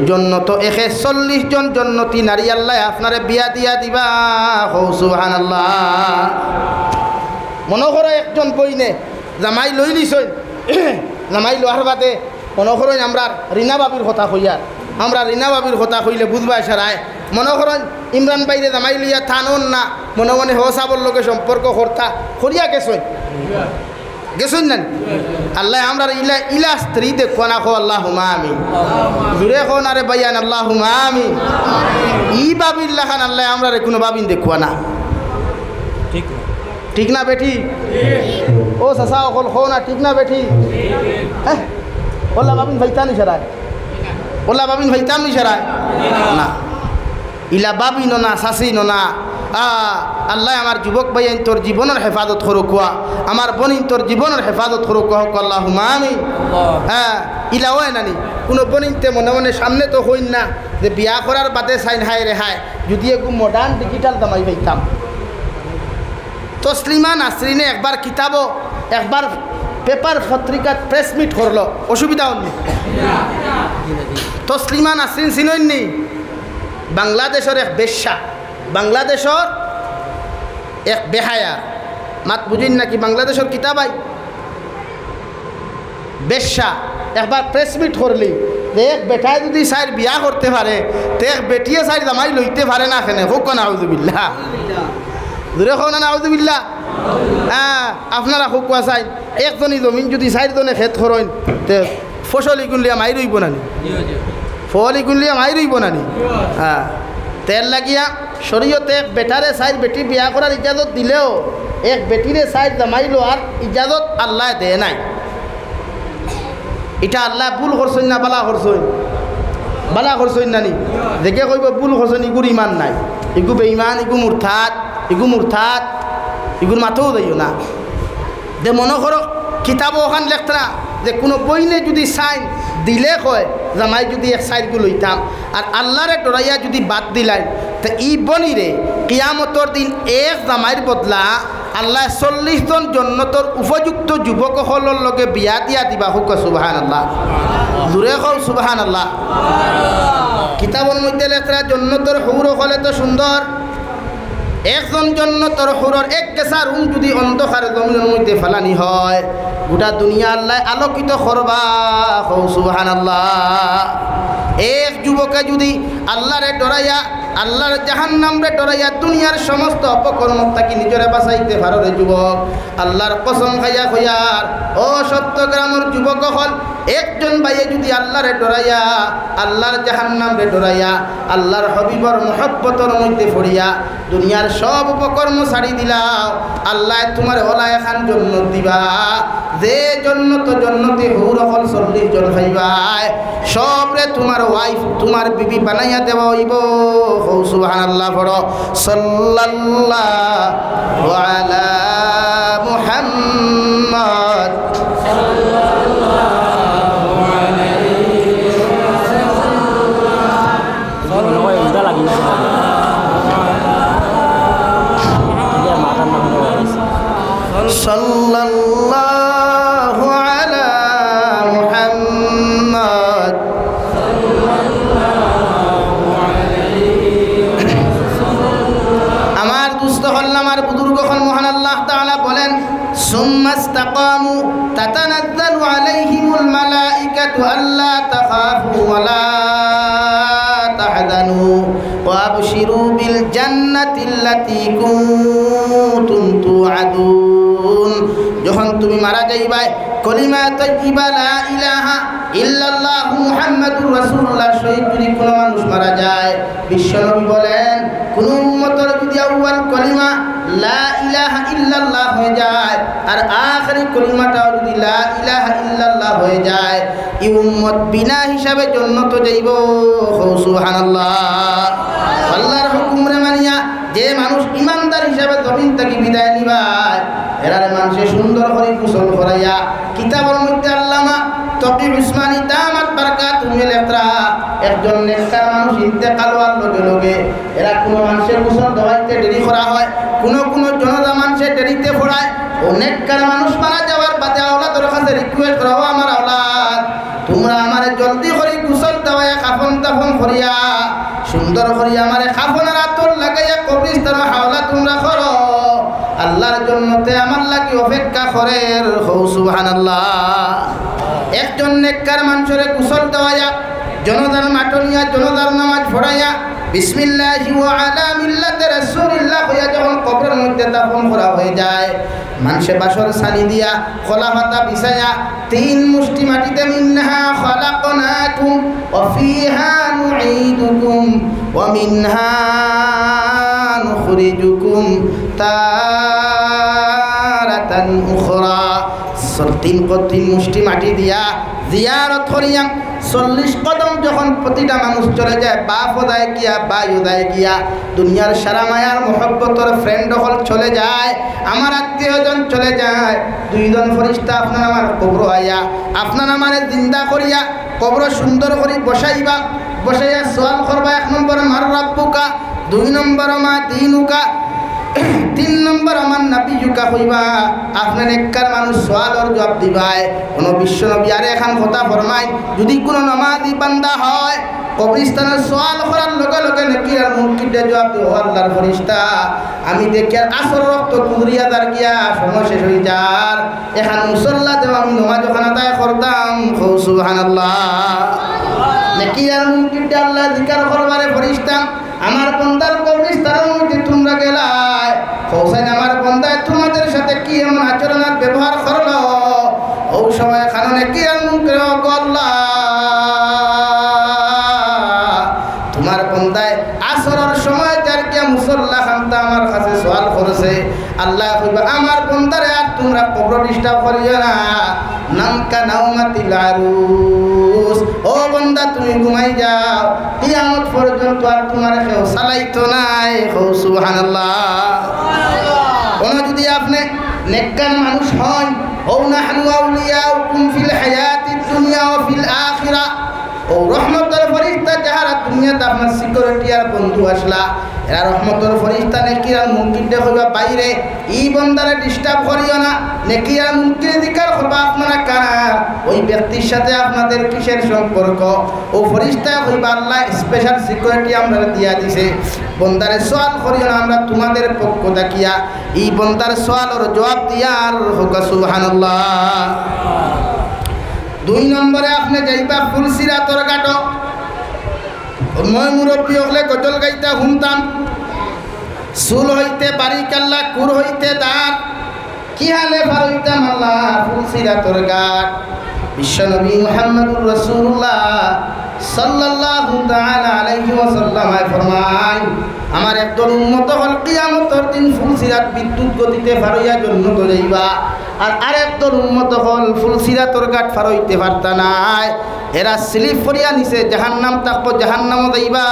জান্নাত 140 জন জান্নাতি নারী আল্লাহ আপনারে বিয়া দিয়া দিবা সুবহানাল্লাহ। মনে করো একজন বইনে জামাই লই লিছই জামাই লোহার বাদে মনে করেন আমরা রিনা বাবির কথা কইয়ার আমরা রিনা বাবির কথা কইলে বুঝবা সারায় মনে করেন ইমরান বাইরে জামাই লইয়া থানুন না মনে মনে হোসাবর লোকে সম্পর্ক করতা করিয়া গেছই না আল্লাহ আমরা ইলা স্ত্রী দেখো না খো আল্লাহুম্মা আমিন জুড়ে খো না রে ভাইয়ান আল্লাহুম্মা আমিন ই বাবির লাখান আল্লাহ আমরা রে কোনো বাবিন দেখো না ঠিক না বেটি ও চাচা অকল খো না ঠিক না বেটি হ্যাঁ ওলা বাবিন ভাইতা নি সারায় ওলা বাবিন ভাইতাম নি সারায় না ইলা বাবিন না শাসি না আল্লাহ আমার যুবক ভাইয়ান তোর জীবনের হেফাজত করুক আমার বোনিন তোর জীবনের হেফাজত করুক হোক আল্লাহুম্মা আমিন। হ্যাঁ ইলা হয় নানি কোনো বোনিনতে মনে মনে সামনে তো হইন না যে বিয়া করার বাদে চাইন হায় রে হায় যদি একটু মডার্ন ডিজিটাল দামাই পাইতাম। তসলিমা নাসরিনে একবার কিতাবও একবার পেপার পত্রিকা প্রেস মিট করলো অসুবিধা হয়নি। তসলিমা নাসরিন চিনইনি বাংলাদেশের এক বেশ্যা বাংলাদেশের এক বেহায়া মাত বুঝিন নাকি বাংলাদেশের কিতাবাই বেশ্যা একবার প্রেস মিট করলি এক বেটায় যদি সাইর বিয়া করতে পারে তে এক বেটিয়ে সাইর জামাই লইতে পারে না কেন হোক না আউযুবিল্লাহ দূরে খাও না নাউজুবিল্লাহ। হ্যাঁ আপনারা খুব কোয়া চাই একজনই জমিন যদি 4 জনে খেত করেন তে ফসল ইগুনলিয়া মাই রইব নানি, ফল ইগুনলিয়া মাই রইব নানি। হ্যাঁ তেল লাগিয়া শরীয়তে এক বেটারে 4 বেটি বিয়া করার ইজাজত দিলেও এক বেটিরে 4 জামাইলো আর ইজাজত আল্লাহ দেয় নাই। এটা আল্লাহ ভুল করছেন না বালা করছেন? বালা করছেন নানি। দেখে কইব ভুল করছেন, ইগুর ইমান নাই, ইগু বেঈমান, ইগু মুরতাদ, ইগুর মাথাও যাইও না। যে মনে করো কিতাব ওখান লেখতরা যে কোনো বইনে যদি সাইন দিলে কয় জামাই যদি 1 সাইডগু লইতাম আর আল্লাহরে ডরাইয়া যদি বাদ দিলাই তো ই বনিরে কিয়ামতর দিন এক জামাইয়ের বদলা আল্লাহ 40 জন জন্নতর উপযুক্ত যুবক হলর লগে বিয়া দিয়া দিবা। হুক সুবহানাল্লাহ, জুড়ে কও সুবহানাল্লাহ। কিতাবের মধ্যে লেখরা জন্নতর হুর হলে তো সুন্দর, একজন জন্নতর হুরর এক কেসা রুম যদি অন্ধকার জমিনের মধ্যে ফেলানি হয় গোটা দুনিয়া আল্লাহ আলোকিত করবা। কও সুবহানাল্লাহ। এক যুবকে যদি আল্লাহরে ডরাইয়া আল্লাহর জাহান্নামরে ডরাইয়া দুনিয়ার সমস্ত অপকর্ম থাকি নিজরে বাঁচাইতে পারো রে যুবক, আল্লাহর কসম খাইয়া কইয়ার ও সত্যগ্রামের যুবক হল একজন ভাইয়ে যদি আল্লাহরে ডরাইয়া আল্লাহর জাহান্নামরে ডরাইয়া আল্লাহর হবিবর মহব্বতর মধ্যে পড়িয়া দুনিয়ার সব উপকর্ম ছাড়ি দিলাও আল্লাহ তোমার ওলা এখান জন্নত দিবা। যে জন্নতে হুর হল 40 জন ভাইবাই সবরে তোমার ওয়াইফ তোমার বিবি বানাইয়া দেওয়া হইব। সুবহানাল্লাহ পড়ো। সাল্লাল্লাহু আলা মুহাম্মদ সাল্লাল্লাহু আলা মুহাম্মদ। আমার দুস্থ হল আমার বুজুর্গ হল মহান আল্লাহ তাআলা বলেন সুম্মাস্তাকামু তাতানাজ্জালু আলাইহিমুল মালাইকাতু আল্লা তাখাফু ওয়া লা তাহজানু ওয়া আবশিরু বিল জান্নাতিল্লাতী কুনতুম তুআদুন। যখন তুমি মারা যাইবা কলিমা তাইয়্যিবা লা ইলাহা ইল্লাল্লাহু মুহাম্মাদুর রাসূলুল্লাহ শহীদ যদি কোনো মানুষ মারা যায় বিশ্বনবী বলেন কোন উম্মতের যদি আউয়াল কলিমা লা ইলাহা ইল্লাল্লাহ হয়ে যায় আর আখেরি কলিমাটাও যদি লা ইলাহা ইল্লাল্লাহ হয়ে যায় এই উম্মত বিনা হিসাবে জান্নাতে যাইব। সুবহানাল্লাহ। আল্লাহর হুকুমরে মানিয়া যে মানুষ ইমানদার হিসাবে জমিন থেকে বিদায় নিবাই এরারে মানুষে সুন্দর করে গোসল করাইয়া কিতাবের মধ্যে আল্লামা তকি উসমানী দামাত বারাকাতুহু লেখরা একজন নেককার মানুষ ইন্তেকাল হওয়ার লগে লগে এরা কোনো মানুষের গোসল দেওয়াইতে দেরি করা হয়, কোনো জনতা মানুষের দেরিতে পড়ায়। ও নেককার মানুষ মারা যাওয়ার বাদে আওলাদের কাছে রিকোয়েস্ট করা আমার আওলাদ তোমরা আমারে জলদি করে গোসল দেওয়াইয়া কাফন দাফন করিয়া সুন্দর করিয়া আমারে কাফনের আতর লাগাইয়া কবরস্থানে হাওলা তোমরা করো, আল্লাহর জন্নতে আমার লাগি অপেক্ষা করেন। সুবহানাল্লাহ। একজন নেককার মানুষের গোসল দেওয়াইয়া জনতার মাটনিয়া জনতার নামাজ পড়াইয়া বিসমিল্লাহি ওয়া আলা মিল্লাতি রাসূলিল্লাহ হইয়া যখন কবরের মধ্যে দাফন করা হয়ে যায় মানুষে বাসর সানি দিয়া খোলা পাতা বিছায়া 3 মুষ্টি মাটিতে মিনহা খালাকনাকুম ওয়া ফিহা নুঈদুকুম ওয়া মিনহা নুখরিজুকুম তারাতান উখরা। 3 মুষ্টি মাটি দিয়া জিয়ারত করিয়া 40 কদম যখন প্রতিটা মানুষ চলে যায় বাপ ওদায় গিয়া বাই ওদায় গিয়া দুনিয়ার সারা মায়ার মহব্বতর ফ্রেন্ড হল চলে যায়, আমার আত্মীয়জন চলে যায়। 2 জন ফেরেশতা আপনার আমার কবর আইয়া আপনার আমারে জিন্দা করিয়া কবর সুন্দর করে বসাইবা, বসাইয়া সওয়াল করবা 1 নম্বর মার রাব্বুকা, 2 নম্বর মা দিনুকা, 3 নম্বর আমার নাবিয়ুকা কইবা। আপনার নেককার মানুষ সওয়ালের জবাব দিবাই। কোন বিশ্বনবী আরে এখন কথা ফরমাই যদি কোনো নামাজি বান্দা হয় কবরস্থানের সওয়াল করার লগে লগে নাকি আর মুনকিরে জবাব দিও আল্লাহর ফেরেশতা আমি দেখি আর আসর রক্ত কুরিয়া দার গিয়া সময় শেষ হই যার এখন মুসল্লা দেও আমি নামাজ ওখানে আদায় করতাম। সুবহানাল্লাহ। নাকি আর মুনকিরে আল্লাহ জিকির করবারে ফেরেশতা আমার বান্দার কবরস্থানের মধ্যে তোমরা গেলাই ব্যবহার করলো ও সময় খাননে কিরণ গল্লা তোমার বন্দায় আসরের সময় যার কে মুসল্লা খানটা আমার কাছে সওয়াল করেছে আল্লাহ কইবা আমার বন্দারে আর তোমরা কবর ডিস্টার্ব করিও না নামকা নাওমাতিল আরুস ও বন্দা তুমি ঘুমাই যাও কিয়ামত পর্যন্ত আর তোমার কেউ চালাইতো নাই হো সুবহানাল্লাহ কোন যদি আপনি নেককার মানুষ হন ও নাহনু আউলিয়াউকুম ফিল হায়াতিদ দুনিয়া ওয়া ফিল আখিরা ও রহমতের ফরিস্তা যাহারা দুনিয়াতে আপনার সিকিউরিটি আর বন্ধু আসলা এরা রহমতের ফরিস্তা নেকিরা মুনকির হইবা বাইরে ই বন্দারে ডিস্টার্ব করিও না নেকিরা মুনকির জিকার করবা আপনারা কানা ওই ব্যক্তির সাথে আপনাদের কিসের সম্পর্ক ও ফরিস্তা হইবা আল্লাহ স্পেশাল সিকিউরিটি আমরা দিয়া দিছে বন্দারে সওয়াল করিও না আমরা তোমাদের পক্ষ দেখিয়া এই বন্দার সওয়ালের জবাব দিয়া আর হোক সুবহানাল্লাহ 2 নম্বরে আপনি যাইবা ফুলসিরাতর ঘাটো মই মুরব্বী হলে গজল গাইতা শুনতাম চুল হইতে বাড়ি কাল্লা কুর হইতে দাঁত কি হালে পার হইতাম আল্লাহ ফুলসিরাতর ঘাট বিশ্বনবী মুহাম্মদুর রাসূলুল্লাহ সাল্লাল্লাহু তাআলা আলাইহি ওয়াসাল্লাম ফরমান আমার একদল উম্মত হল কিয়ামতের দিন ফুলসিরাত বিদ্যুৎ গতিতে ফারইয়া জন্নত যাইবা আর আরেকদল উম্মত হল ফুলসিরাতর ঘাট ফারইতে পারতা নাই এরা স্লিপ করিয়া নিছে জাহান্নাম তাকবো জাহান্নামও যাইবা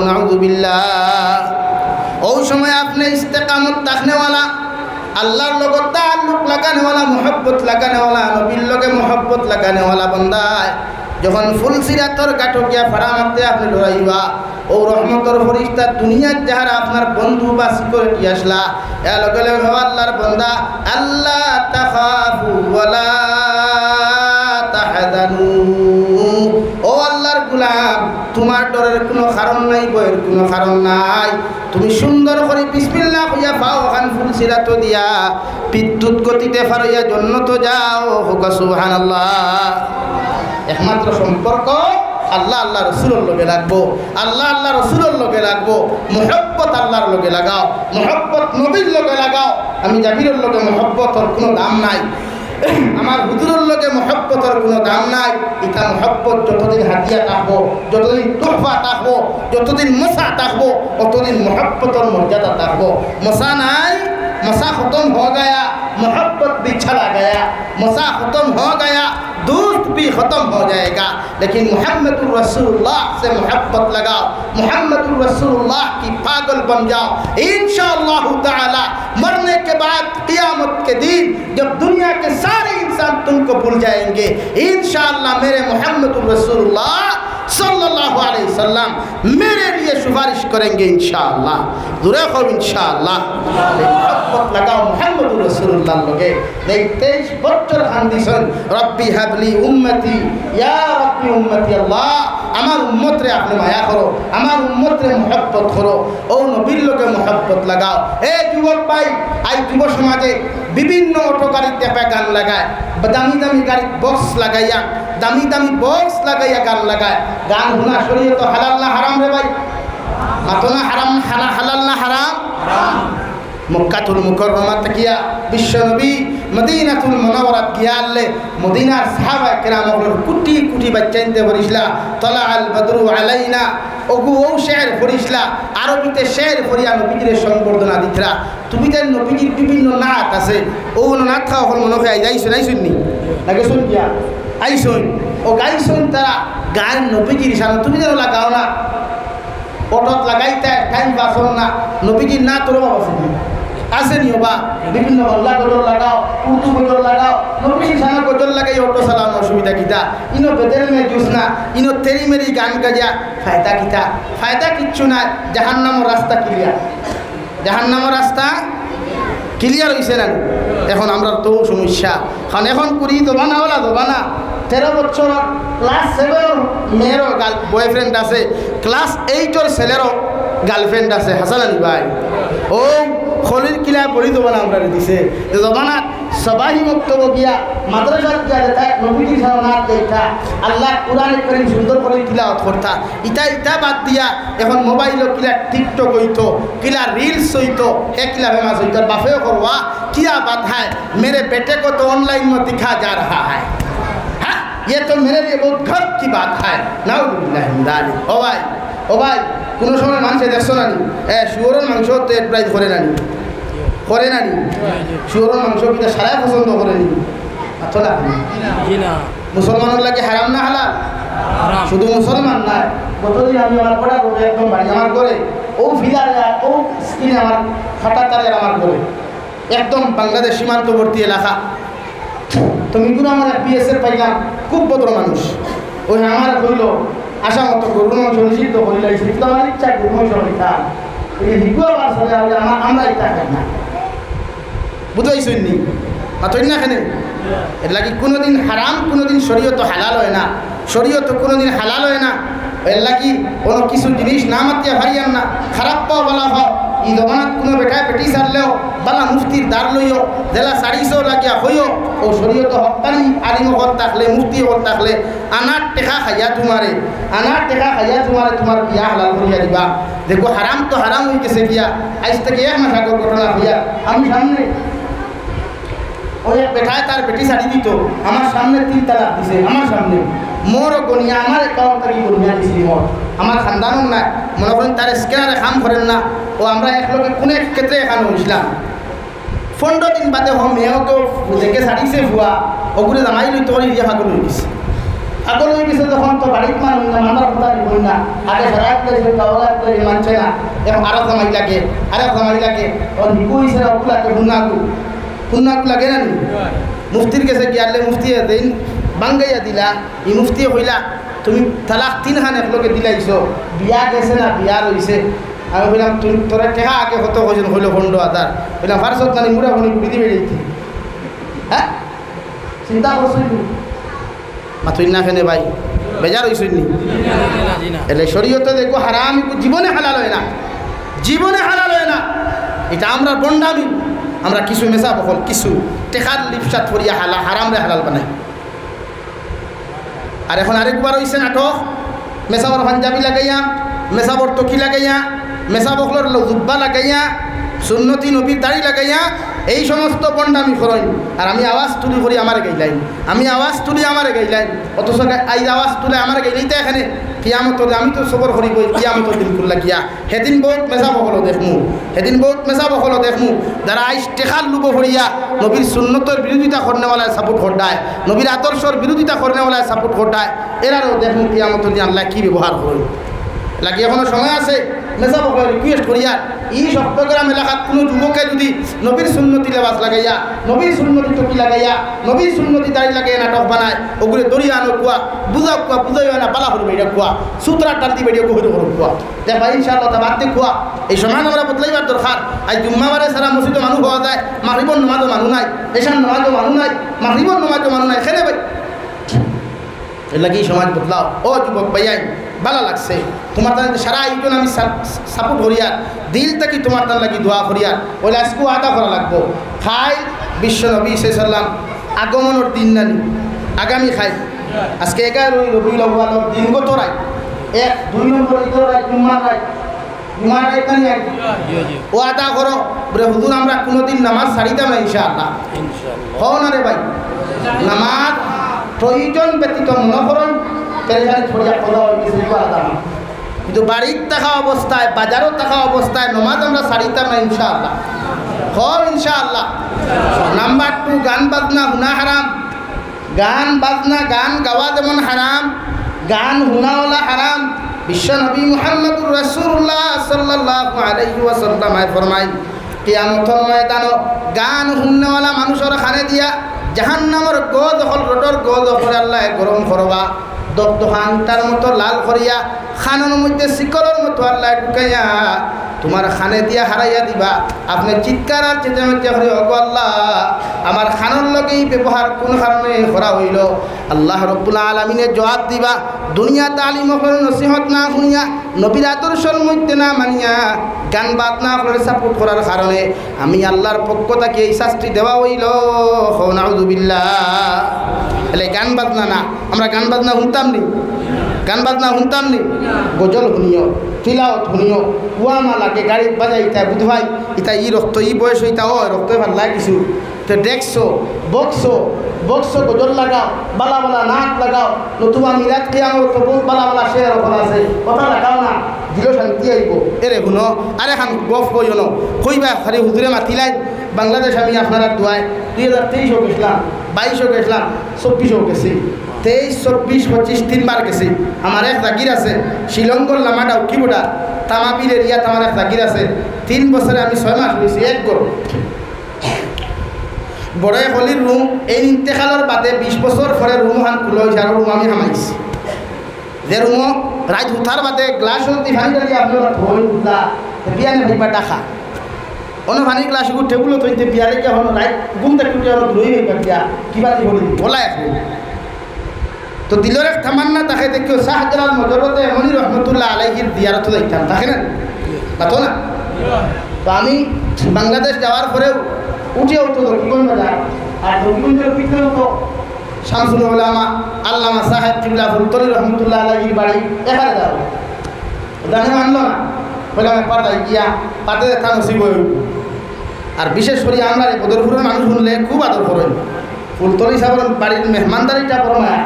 নাউযুবিল্লাহ ওই সময় আপনি ইস্তেকামত তাকনেওয়ালা আল্লাহর লগত তাআল্লুক লাগানেওয়ালা মুহাব্বত লাগানেওয়ালা নবীর লগে মুহাব্বত লাগানেওয়ালা বান্দায় যখন ফুলসিরাতর ঘাটে গিয়া ফাড়া মারতে আপনি ডরাইবা ও রহমতর ফরিস্তা দুনিয়ার যাহারা আপনার বন্ধু বা সিকিউরিটি আসলা এ লগে লগে আল্লাহর বান্দা আল্লাহ তাখাফু ওয়ালা তাহজানু ও আল্লাহর গোলাম তোমার ডরের কোনো কারণ নাই ভয়ের কোনো কারণ নাই তুমি সুন্দর করে বিসমিল্লাহ কইয়া পাও ওখান ফুলসিরাত দিয়া বিদ্যুৎ গতিতে ফারইয়া জান্নাত যাও হোক সুবহানাল্লাহ একমাত্র সম্পর্ক আল্লাহ আল্লাহ রসুলের লগে লাগবো আল্লাহ আল্লাহ রসুলের লগে লাগবো মুহাব্বত আল্লাহর লগে লাগাও মুহাব্বত নবীর লগে লাগাও আমি জাবিরের লগে মুহাব্বতের কোনো দাম নাই আমার হুজুরের লগে মুহাব্বতের কোনো দাম নাই এটা মুহাব্বত যতদিন হাতিয়া থাকবো যতদিন তোহফা থাকবো যতদিন মশা থাকবো ততদিন মুহাব্বতের মর্যাদা থাকবো মশা নাই मसा ख़त्म हो गया मोहब्बत भी चला गया मसा ख़त्म हो गया दोस्त भी ख़त्म हो जाएगा लेकिन मुहम्मदुर रसूलुल्लाह से मोहब्बत लगाओ मुहम्मदुर रसूलुल्लाह की पागल बन जाओ इंशाअल्लाह ताला मरने के बाद क़ियामत के दिन जब दुनिया के सारे इंसान तुमको भूल जाएंगे इंशाअल्लाह मेरे मुहम्मदुर रसूलुल्लाह सल्लल्लाहु अलैहि वसल्लम मेरे लिए सिफारिश करेंगे इंशाअल्लाह दुआ करो इंशाअल्लाह मोहब्बत लगाओ मुहम्मदुर रसूलुल्लाह लगे 23 बच्चों हांदिसन रब्बी हबली उम्मती या रब्बी उम्मती अल्लाह আমার উম্মত রে আপনি মায়া করো আমার উম্মত রে মুহাব্বত করো ও নবীর লগে মুহাব্বত লাগাও এ যুবক ভাই আই যুব সমাজে বিভিন্ন অটো গাড়িতে গান লাগায় দামি দামি গাড়ি বক্স লাগাইয়া দামি দামি বক্স লাগাইয়া গান লাগায় গান শোনা শরীয়ত হালাল না হারাম রে ভাই মাতনা হারাম হালাল না হারাম মক্কাতুল মুকাররমা তাকিয়া বিশ্বনবী মদিনাতুল মুনাওয়ারাত গিয়ালে মদিনার সাহাবা কেরামগুলোর কুটি কুটি বাচ্চাইতে পড়িসলা তলা আল বদরু আলাইনা ওগু ও শের পড়িসলা আরবিতে শের পড়িয়া নবীজির সম্বর্ধনা দিতরা তুমি যে নবীজির বিভিন্ন নাত আছে ও নাত খাওয়া হল মনে হয় যাই শুনাইছুননি নাকি শুন গিয়া আইসুন ও গাইছুন তারা গায়ের নবীজির সামনে তুমি যেন লাগাও না অটত লাগাইতে টাইম পাস হল না নবীজির না তোর বাবা আসেনি বা বিভিন্ন বাংলা গজল লাগাও উর্দু গজল লাগাও নবীর সামনে গজল লাগাই অটো চালানো অসুবিধা কিতা ইনো বেদের মে জুস না ইনো তেরি মেরি গান গাজা ফায়দা কিতা ফায়দা কিচ্ছু না জাহান্নামের রাস্তা ক্লিয়ার জাহান্নামের রাস্তা ক্লিয়ার হয়েছে না এখন আমরা তো সমস্যা কারণ এখন করি দোবানা ওলা দোবানা 13 বছর ক্লাস 7 মেয়েরও বয়ফ্রেন্ড আছে ক্লাস 8 ছেলেরও গার্লফ্রেন্ড আছে হাসান আলী ভাই ও খলির কিলা পড়ি দেবো না আমরা দিছে জমানাত সবাই বক্তব্য গিয়া মাদ্রাসা গিয়া যেটা নবীজি সালাত যেটা আল্লাহ কোরআন করিম সুন্দর করে তিলাওয়াত করতা ইটা বাদ দিয়া এখন মোবাইল কিলা টিকটক হইতো কিলা রিলস হইতো হে কিলা ফেমাস হইতো বাফে করवा क्या बात है मेरे बेटे को तो ऑनलाइन में दिखा जा रहा है हाँ ये तो मेरे लिए बहुत गर्व की बात है नाउजुबिल्लाह ও ভাই কোনো সময় মানুষে দেখছো না শুয়োরের মাংস তো প্রায় করে নানি শুয়োরের মাংস কিন্তু সারাই পছন্দ করে নি আচ্ছা মুসলমানের লাগে হারাম না হালাল শুধু মুসলমান না কতদিন আমি আমার পড়া করবো একদম বাড়ি আমার করে ও ফিলার ও স্ক্রিনে আমার ফাটা তারের আমার করে একদম বাংলাদেশ সীমান্তবর্তী এলাকা তো মিগুলো আমার পিএসের পাইলাম খুব ভদ্র মানুষ ওই আমার হইল আশা মতো গরুর মাংস নিষিদ্ধ করিল সিদ্ধ আমার ইচ্ছা গরু মাংস নিতাম আমরা ইচ্ছা খাই না বুঝাইছেন নি মাতই না এখানে এর লাগে কোনোদিন হারাম কোনোদিন শরীয়ত হালাল হয় না শরীয়ত কোনোদিন হালাল হয় না এর লাগি কোনো কিছু জিনিস না মাতিয়া ভারিয়ান না খারাপ পাও বলা হয় ই জমানাত কোনো বেটায় পেটি সারলেও বালা মুফতির দ্বার লইও জেলা সারিশও লাগিয়া হইও ও শরীয়ত হকানি আলিম হল থাকলে মুফতি হল থাকলে আনার টেকা খাইয়া তোমারে তোমার বিয়া হালাল করিয়া দিবা দেখো হারাম তো হারাম হয়ে গেছে গিয়া আজ থেকে এক মাস আগর ঘটনা হইয়া আমি সামনে ওই এক বেটায় তার বেটি শাড়ি দিত আমার সামনে 3 তালাক দিছে আমার সামনে মোর গনিয়া আমার একাউন্ট থেকে গনিয়া দিছি মোর আমার খানদানও না মনে করেন তার স্ক্যানারে কাম করেন না ও আমরা এক লোকে কোন এক ক্ষেত্রে এখানে হইছিলাম 15 দিন বাদে হম মেয়েকে দেখে ছাড়িছে ভুয়া ওগুলো জামাই লইতে করে দিয়ে ফাগল হয়ে গেছে তখন তো বাড়ির মানুষ না আমার কথা বল না আগে সারা প্লেসে গাওয়া প্লেসে মানছে না এখন আরো জামাই লাগে ও নিকু হইছে ওগুলাকে হুন্নাকু লাগে না মুফতির কাছে গিয়ালে মুফতি দিন বাঙ্গাইয়া দিলা এই মুফতি কইলা তুমি তালাক 3 খান একলগে দিলাইছো বিয়া গেছে না বিয়া রইছে আমি বললাম তুমি তোরা টেকা আগে কত কইছেন হইল 15,000 বললাম ফারসত জানি মুড়া ফোনে ঘুরি দিবে যাইতি হ্যাঁ চিন্তা করছই মাথুই না খেনে ভাই বেজার হইছই নি এলে শরীয়তে দেখো হারাম জীবনে হালাল হয় না এটা আমরা বন্ডামি আমরা কিছু মেশা বকল কিছু টেকার লিপসাত করিয়া হারামরে হালাল বানাই আর এখন আরেকবার হইছে নাটক মেসাবর পাঞ্জাবি লাগাইয়া মেসাবর টকি লাগাইয়া মেসা বকলর জুব্বা লাগাইয়া সুন্নতি নবীর দাড়ি লাগাইয়া এই সমস্ত বন্ডামি করেন আর আমি আওয়াজ তুলি করি আমারে গাইলাইন অথচ এই আওয়াজ তুলে আমার গাইলেইতে এখানে কিয়ামত আমি তো সবর করিব কিয়ামতর দিন করলা গিয়া সেদিন বহুত মেসা বকল দেখমু যারা আইস টেকার লুব ভরিয়া নবীর সুন্নতর বিরোধিতা করনেওয়ালায় সাপোর্ট করডায় নবীর আদর্শর বিরোধিতা করনেওয়ালায় সাপোর্ট করডায় এরারও দেখমু কিয়ামতর দিন আল্লাহ কী ব্যবহার করেন লাগে এখনো সময় আছে মেসা বকল রিকোয়েস্ট করিয়া এই চট্টগ্রাম এলাকাত কোনো যুবকে যদি নবীর সুন্নতি লেবাস লাগাইয়া নবীর সুন্নতি টুপি লাগাইয়া নবীর সুন্নতি দাড়ি লাগাইয়া নাটক বানায় ওগুলো দরিয়া আনো কুয়া বুঝাই না পালা হল বেড়িয়া কুয়া সুতরা টাল দি বেড়িয়া কুহর হল কুয়া দেখ ভাই ইনশাআল্লাহ তা বাদ দিয়ে কুয়া এই সমাজ আমরা বদলাইবার দরকার আজ জুম্মাবারে সারা মসজিদে মানুষ হওয়া যায় মাগরিবর নামাজও মানুষ নাই এশার নামাজও মানুষ নাই মাগরিবর নামাজও মানুষ নাই খেলে ভাই এর লাগি সমাজ বদলাও ও যুবক ভাইয়াই ভালো লাগছে তোমার তার সারা আয়োজন আমি সাপোর্ট করিয়ার দিল থেকে তোমার তার লাগি দোয়া করিয়ার ওই আজকেও আদা করা লাগবো খাই বিশ্ব নবী সাল্লাম আগমনের দিন নানি আগামী খাই আজকে 11 রবিউল আউয়ালের দিন গত রায় 1 2 নম্বর রায় জুম্মার রায় কানি ও আদা করো বলে হুজুর আমরা কোনোদিন নামাজ ছাড়িতাম না ইনশাআল্লাহ হও না রে ভাই নামাজ প্রয়োজন ব্যতীত মনে করেন কিন্তু বাড়ির থাকা অবস্থায় বাজারও থাকা অবস্থায় নমাজ আমরা ছাড়িতাম না ইনশাআল্লাহ ইনশাআল্লাহ নাম্বার 2 গান বাজনা হুনা হারাম গান গাওয়া যেমন হারাম গান হুনাওয়ালা হারাম বিশ্ব নবী মুহাম্মদুর রাসূলুল্লাহ সাল্লাল্লাহু আলাইহি ওয়াসাল্লাম ফরমায় কিয়ামতের ময়দানে গান হুননেওয়ালা মানুষের খানে দিয়া জাহান্নামের গদ হল রোডর গদ করে আল্লাহ গরম করবা দোকানটার মতো লাল করিয়া খানের মধ্যে শিকলের মতো আল্লাহ ঢুকাইয়া তোমার খানে দিয়া হারাইয়া দিবা আপনি চিৎকার আর চেঁচামেচি করে ওগো আল্লাহ আমার খানের লগেই ব্যবহার কোন কারণে করা হইল আল্লাহ রব্বুল আলামিনের জবাব দিবা দুনিয়াতে আলিম নসিহত না শুনিয়া নবীর আদর্শের মধ্যে না মানিয়া গান বাজনা করে সাপোর্ট করার কারণে আমি আল্লাহর পক্ষ থেকে এই শাস্তি দেওয়া হইল। নাউযুবিল্লাহ। এলে গান বাজনা না, আমরা গান বাজনা শুনতাম নি? গান বাজনা শুনতাম নি? গজল শুনিও, তিলাওয়াত শুনিও, কুয়া মালাকে গাড়িত বাজাই ইতা বুধ ভাই ইতা ই রক্ত ই বয়স হইতা ও রক্ত ভাল লাগে কিছু তো দেখছো বক্সো গজল লাগাও, বালা বালা নাক লাগাও, নতুবা মিরাত কিয়ামত বহুত বালা বালা শেয়ার ওখানে আছে, কথা লাগাও না, দিল শান্তি আইব। এরে শুনো আরে খান গফ কইও ন কইবা খালি হুজুরে মাতিলাই বাংলাদেশ আমি আপনারা দোয়ায় 2023 গেছিলাম, 22 গেছিলাম, 24 গেছি, 23, 24, 25 তিনবার গেছি। আমার এক জাগির আছে শিলংগর লামাটা উকিবোটা তামাপির এরিয়াত আমার এক জাগির আছে। 3 বছরে আমি 6 মাস হয়েছি এক গরম বড় হলির রুম। এই ইন্তেকালের বাদে 20 বছর পরে রুম হান খুলে হয়েছে, আর রুম আমি হামাইছি যে রুমও রাত উঠার বাদে গ্লাস হতে ভাঙি ডালি আপনার বিয়ানে ভাইবা ডাকা অন্য ভানি গ্লাসগুলো টেবুলও তৈতে বিয়ারে কে হলো রাত ঘুম দেখতে রই হইবা দিয়া কিবা বলি বলা এখন তো দিলের এক তামান্না তাকে দেখিও শাহজালাল মজরতে এমনি রহমতুল্লাহ আলাইহির দিয়ারত দেখতাম থাকে না তাতো না। তো আমি বাংলাদেশ যাওয়ার পরেও উঠেও তো দক্ষিণ বাজার আর দক্ষিণের পিছনেও তো শামসুল উলামা আল্লামা সাহেব কিবলা ফুলতলি রহমতুল্লাহ আলাইহির বাড়ি এখানে যাও জানে মানলো না বললাম একবার তাই গিয়া পাতে দেখা নসিব হইল। আর বিশেষ করে আমরা এই বদরপুরের মানুষ শুনলে খুব আদর করেন। ফুলতলি সাহেবের বাড়ির মেহমানদারিটা বড় মায়া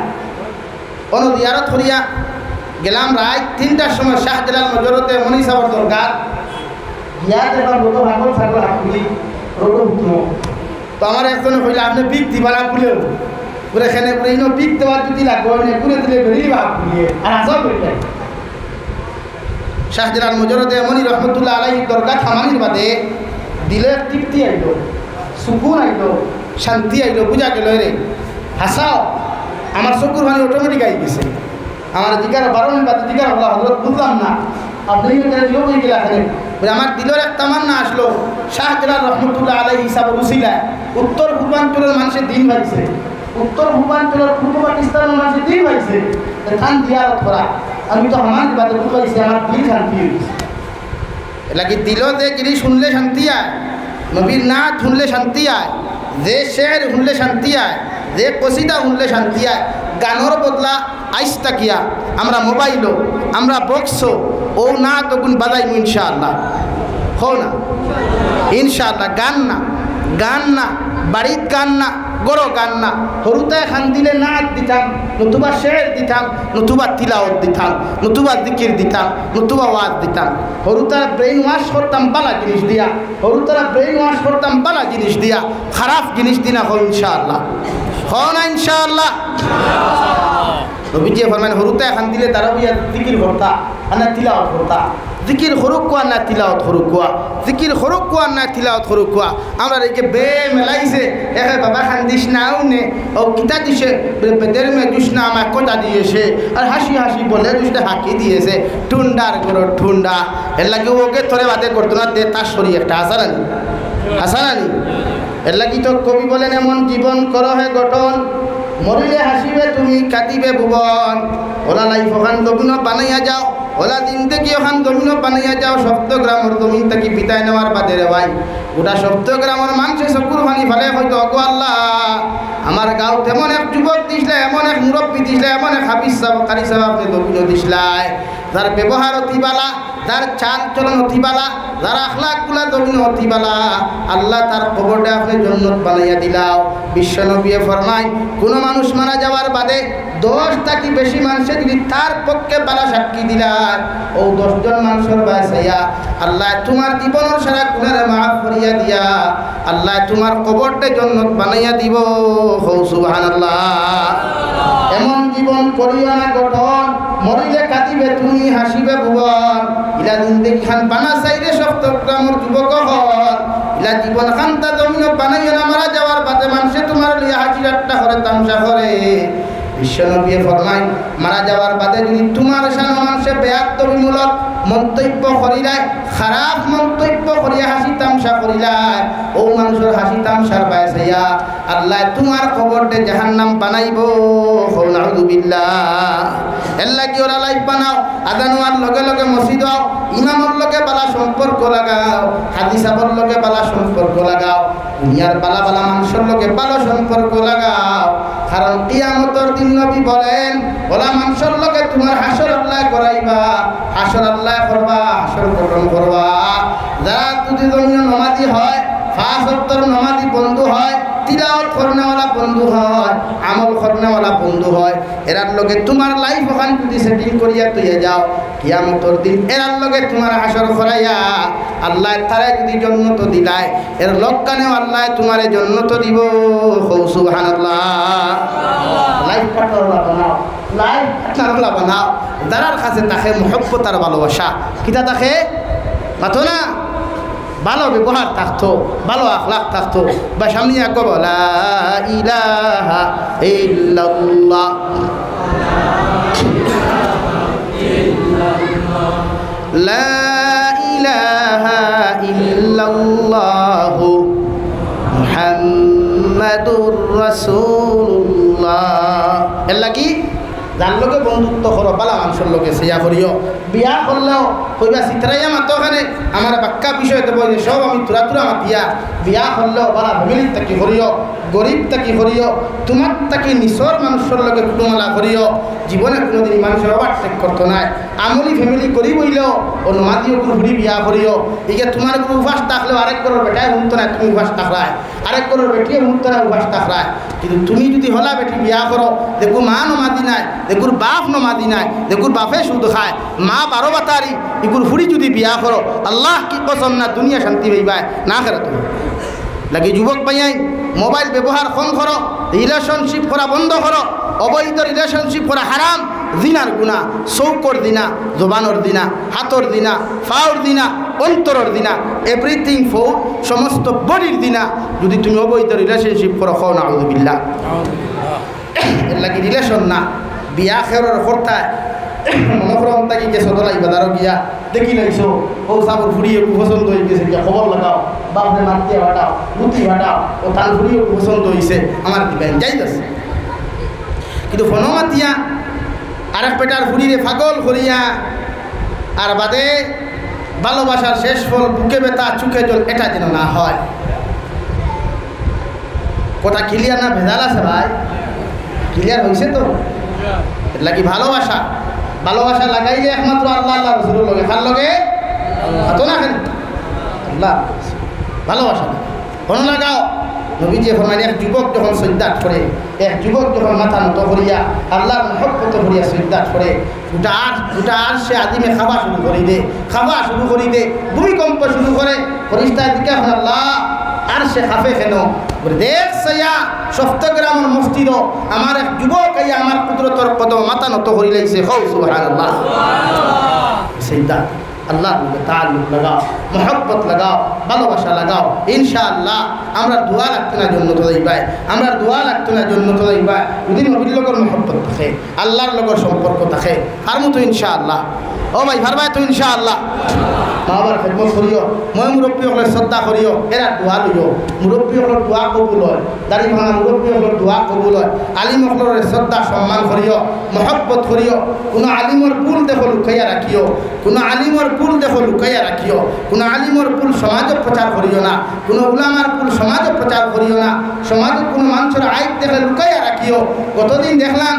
কোনো দিয়ারত করিয়া গেলাম রাত 3টার সময় শাহজালাল মজরতে মনি সাহেবের দরকার গিয়া দেখলাম রোদ ভাগল ছাগল হাঁকুলি রোদ উঠলো। তো আমার একজনে কইলে আপনি বিক দিবানা খুলেও পুরে এখানে পুরে ইনো বিক দেওয়ার যদি লাগবে পুরে দিলে বেরিয়ে ভাগ খুলিয়ে আর আসা করে যায়। শাহজালাল মজরতে মনি রহমতুল্লাহ আলাইহি দরকার থামানির বাদে দিলে তৃপ্তি আইল, সুকুন আইল, শান্তি আইল, বুঝা গেল রে হাসাও আমার চকুর পানি অটোমেটিক আই গেছে। আমার জিজ্ঞাসা 12 মিনিট বাদে জিজ্ঞাসা হলো হজরত বুঝলাম না আপনি আমার দিলের এক তামান্না আসলো শাহজালাল রহমতুল্লাহ আলাইহি হিসাবে উসিলায় উত্তর পূর্বাঞ্চলের মানুষের দিন পাইছে, উত্তর পূর্বাঞ্চলের পূর্ব পাকিস্তানের মানুষের দিন পাইছে খান দিয়ারত করা। আমি তো আমার বাদে বুঝাইছি আমার দিল শান্তি হয়েছে। এলাকি দিল যে জিনিস শুনলে শান্তি আয়, নবীর নাচ শুনলে শান্তি আয়, যে শের শুনলে শান্তি আয়, যে কসিদা শুনলে শান্তি আয়। গানোর বদলা আইসটা কিয়া আমরা মোবাইলও আমরা বক্সও ও না তখন বাজাইমু ইনশাআল্লাহ হো না ইনশাআল্লাহ। গান না বাড়িত গান না গড় গান না হরুতায় খান দিলে নাচ দিতাম, নতুবা শের দিতাম, নতুবা তিলাওয়াত দিতাম, নতুবা জিকির দিতাম, নতুবা ওয়াজ দিতাম। হরুতারা ব্রেইন ওয়াশ করতাম বালা জিনিস দিয়া, হরুতারা ব্রেইন ওয়াশ করতাম বালা জিনিস দিয়া, খারাপ জিনিস দিনা হল ইনশাআল্লাহ হো না ইনশাআল্লাহ। নবীজি ফরমায় হরুতায় খান দিলে তারা বিয়া জিকির করতা আর না তিলাওয়াত করতা। জিকির হরুক কোয়া না তিলাওয়াত হরুক কোয়া, জিকির হরুক কোয়া না তিলাওয়াত হরুক কোয়া। আমরা রেখে বে মেলাইছে একে বাবা খান দিস নাও নে ও কিতা দিছে বেদের মে দুস না আমায় কথা দিয়েছে আর হাসি হাসি বলে দুসটা হাঁকি দিয়েছে ঠুন্ডার করো ঠুন্ডা এর লাগে ওকে তোরে বাদে করতো না দে তার শরীর একটা হাসানানি এর লাগি তো কবি বলেন এমন জীবন করো হে গঠন মরিলে হাসিবে তুমি কাটিবে ভুবন। ওলা লাইফ ওখান দমিন বানাইয়া যাও, ওলা দিন থেকে ওখান দমিন বানাইয়া যাও। সপ্তগ্রামের জমিন থেকে বিদায় নেওয়ার বাদে রে ভাই গোটা সপ্তগ্রামের মানুষের চকুর পানি ফেলে হয়তো অগো আল্লাহ আমার গাঁও তেমন এক যুবক দিসলে, এমন এক মুরব্বী দিসলে, এমন এক হাফিজ সাহেব কারি সাহেব আপনি দমিন দিসলাই যার ব্যবহার অতিবালা, যার চাল চলন অতিবালা, যার আখলাকগুলা দমিন অতিবালা আল্লাহ তার কবরটা আপনি জন্নত বানাইয়া দিলাও। বিশ্বনবী ফরমায় কোনো মানুষ মারা যাওয়ার বাদে 10টা কি বেশি মানুষের যদি তার পক্ষে বালা সাক্ষী দিলার ও 10 জন মানুষের বাসাইয়া আল্লাহ তোমার জীবনের সারা গুনাহ মাফ করিয়া দিয়া আল্লাহ তোমার কবরটা জন্নত বানাইয়া দিব। হো সুবহানাল্লাহ। এমন জীবন করিও না গঠন মরিলে কাটিবে তুমি হাসিবে ভুবন। ইলা জিন্দেগি খান বানা চাইলে সপ্তগ্রামের যুবক হল ইলা জীবন খান্তা জমিন বানাইও না মারা যাওয়ার বাদে মানুষে তোমার লিয়া হাসি ঠাট্টা করে তামসা করে। বিশ্বনবী ফরমায় মারা যাওয়ার বাদে যদি তোমার সামনে মানুষে বেয়াদবিমূলক মন্তব্য করিলায়, খারাপ মন্তব্য করিয়া হাসি তামসা করিলায় ও মানুষের হাসি তামসার বায়সাইয়া আল্লাহ তোমার খবরতে জাহান্নাম বানাইব। নাউযুবিল্লাহ। এর লাগি ওরা লাইফ বানাও আজান হওয়ার লগে লগে মসজিদ হও ইমামর লগে বালা সম্পর্ক লাগাও হাদিসাবর লগে বালা সম্পর্ক লাগাও দুনিয়ার বালা বালা মানুষের লগে ভালো সম্পর্ক লাগাও কারণ কিয়ামতের দিন নবী বলেন ওলা মানুষের লগে তোমার হাসর আল্লাহ করাইবা হাসর আল্লাহ করবা হাসর গঠন করবা যারা যদি জমিন নামাজি হয় পাঁচ ওয়াক্তের নামাজি বন্ধু হয় তিলাওয়াত করনেওয়ালা বন্ধু হয় আমল করনেওয়ালা বন্ধু হয় এরার লগে তোমার লাইফ ওখান যদি সেটিং করিয়া তুইয়া যাও কিয়ামতের দিন এরার লগে তোমার হাসর করাইয়া আল্লাহ তারে যদি জন্নত দিলায় এর লক্কানেও আল্লাহ তোমারে জন্নত দিব সুবহানাল্লাহ লাইফ পার্টনার বানাও লাইফ পার্টনার বানাও যারার কাছে তাকে মহব্বত আর ভালোবাসা কিতা তাকে মাথো না ভালো ব্যবহার থাকতো ভালো আখলাক থাকতো বা সামনে আগে বলা ইলাহা ইল্লাল্লাহ লা ইলাহা ইল্লাল্লাহ মুহাম্মাদুর রাসূলুল্লাহ এর লাগি যার লোকে বন্ধুত্ব করো বালা মানুষের লোকে সেয়া করিও বিয়া করলেও কইবা চিত্রাইয়া মাতো ওখানে আমার বাক্কা বিষয় দেবো যে সব আমি তুরা তুরা মাতিয়া বিয়া করলেও বালা ফ্যামিলির তাকি করিও গরিব তাকি করিও তোমার তাকি নিচর মানুষের লোকে কুটুমলা করিও জীবনে কোনোদিন মানুষের ওভারটেক করতো নাই আমলি ফ্যামিলি গরিব হইলেও ও নমাদিও ঘুরি বিয়া করিও এগে তোমার কোনো উপাস থাকলেও আরেক করোর বেটায় শুনতো না তুমি উপাস থাকলায় আরেক করোর বেটিয়ে শুনতো না উপাস থাকলায় কিন্তু তুমি যদি হলা বেটি বিয়া করো দেখো মা নমাদি নাই দেখুর বাপ নমাদি নাই দেখুর বাপে সুদ খায় মা 12 বাতারি এগুর ফুড়ি যদি বিয়া করো আল্লাহ কি কসম না দুনিয়া শান্তি পাইবাই না করে তুমি লাগে যুবক ভাইয়াই মোবাইল ব্যবহার কম করো রিলেশনশিপ করা বন্ধ করো অবৈধ রিলেশনশিপ করা হারাম জিনার গুণা চৌকর দিনা জবানোর দিনা হাতর দিনা ফাওর দিনা অন্তরের দিনা এভরিথিং ফোর সমস্ত বডির দিনা যদি তুমি অবৈধ রিলেশনশিপ করো খাও না আউযুবিল্লাহ এর লাগে রিলেশন না বিয়া খেরর কর্তায় মনে করো তাকে গেছো দলাই বাজারও গিয়া দেখি লাইছো ও সাবর ফুরিয়ে পছন্দ হয়ে গেছে গিয়া খবর লাগাও বাপরে মারতে হাঁটাও মুতি হাঁটাও ও তার ফুরিয়ে পছন্দ হয়েছে আমার দিবেন যাইতেছে কিন্তু ফোনও মাতিয়া আরেক পেটার ফুরিয়ে পাগল করিয়া আর বাদে ভালোবাসার শেষ ফল বুকে ব্যথা চুকে জল এটা যেন না হয় কথা ক্লিয়ার না ভেজাল আছে ভাই ক্লিয়ার হয়েছে তো লাগি ভালোবাসা ভালোবাসা লাগাইলে একমাত্র আল্লাহ আল্লাহ রসুলের লগে কার লগে তো না কেন আল্লাহ ভালোবাসা কোন লাগাও নবীজি ফরমাইন এক যুবক যখন সজ্জাত করে এক যুবক যখন মাথা নত করিয়া আল্লাহর মহব্বত করিয়া সজ্জাত করে গোটা আর সে আদিমে খাওয়া শুরু করি দে ভূমিকম্প শুরু করে ফরিস্তার দিকে আল্লাহ আর সে খাফে কেন দেখ সাইয়া সপ্তগ্রামের মসজিদ আমার এক যুবক আইয়া আমার কুদরতর কদম মাথা নত করি লাইছে হও সুবহানাল্লাহ সজ্জাত আল্লাহর মধ্যে তাআল্লুক লাগাও মহব্বত লাগাও ভালোবাসা লাগাও ইনশাআল্লাহ আমরা দোয়া লাগতে না জন্য তো যাইবাই আমরা দোয়া লাগতে না জন্য তো যাইবাই যদি নবীর লগর মহব্বত থাকে আল্লাহর লগর সম্পর্ক থাকে আর মতো ইনশাআল্লাহ ও ভাই ভারবাই তো ইনশাআল্লাহ মা বাবার খেদমত করিও মই মুরব্বী হলে শ্রদ্ধা করিও এরা দোয়া লইও মুরব্বী হলের দোয়া কবুল হয় দাড়ি ভাঙা মুরব্বী হলের দোয়া কবুল হয় আলিম হলের শ্রদ্ধা সম্মান করিও মহব্বত করিও কোনো আলিমর ভুল দেখো লুকাইয়া রাখিও কোনো আলিমর ভুল দেখো লুকাইয়া রাখিও কোনো আলিমর ভুল সমাজে প্রচার করিও না কোনো উলামার ভুল সমাজে প্রচার করিও না সমাজে কোনো মানুষের আইব দেখলে লুকাইয়া রাখিও গতদিন দেখলাম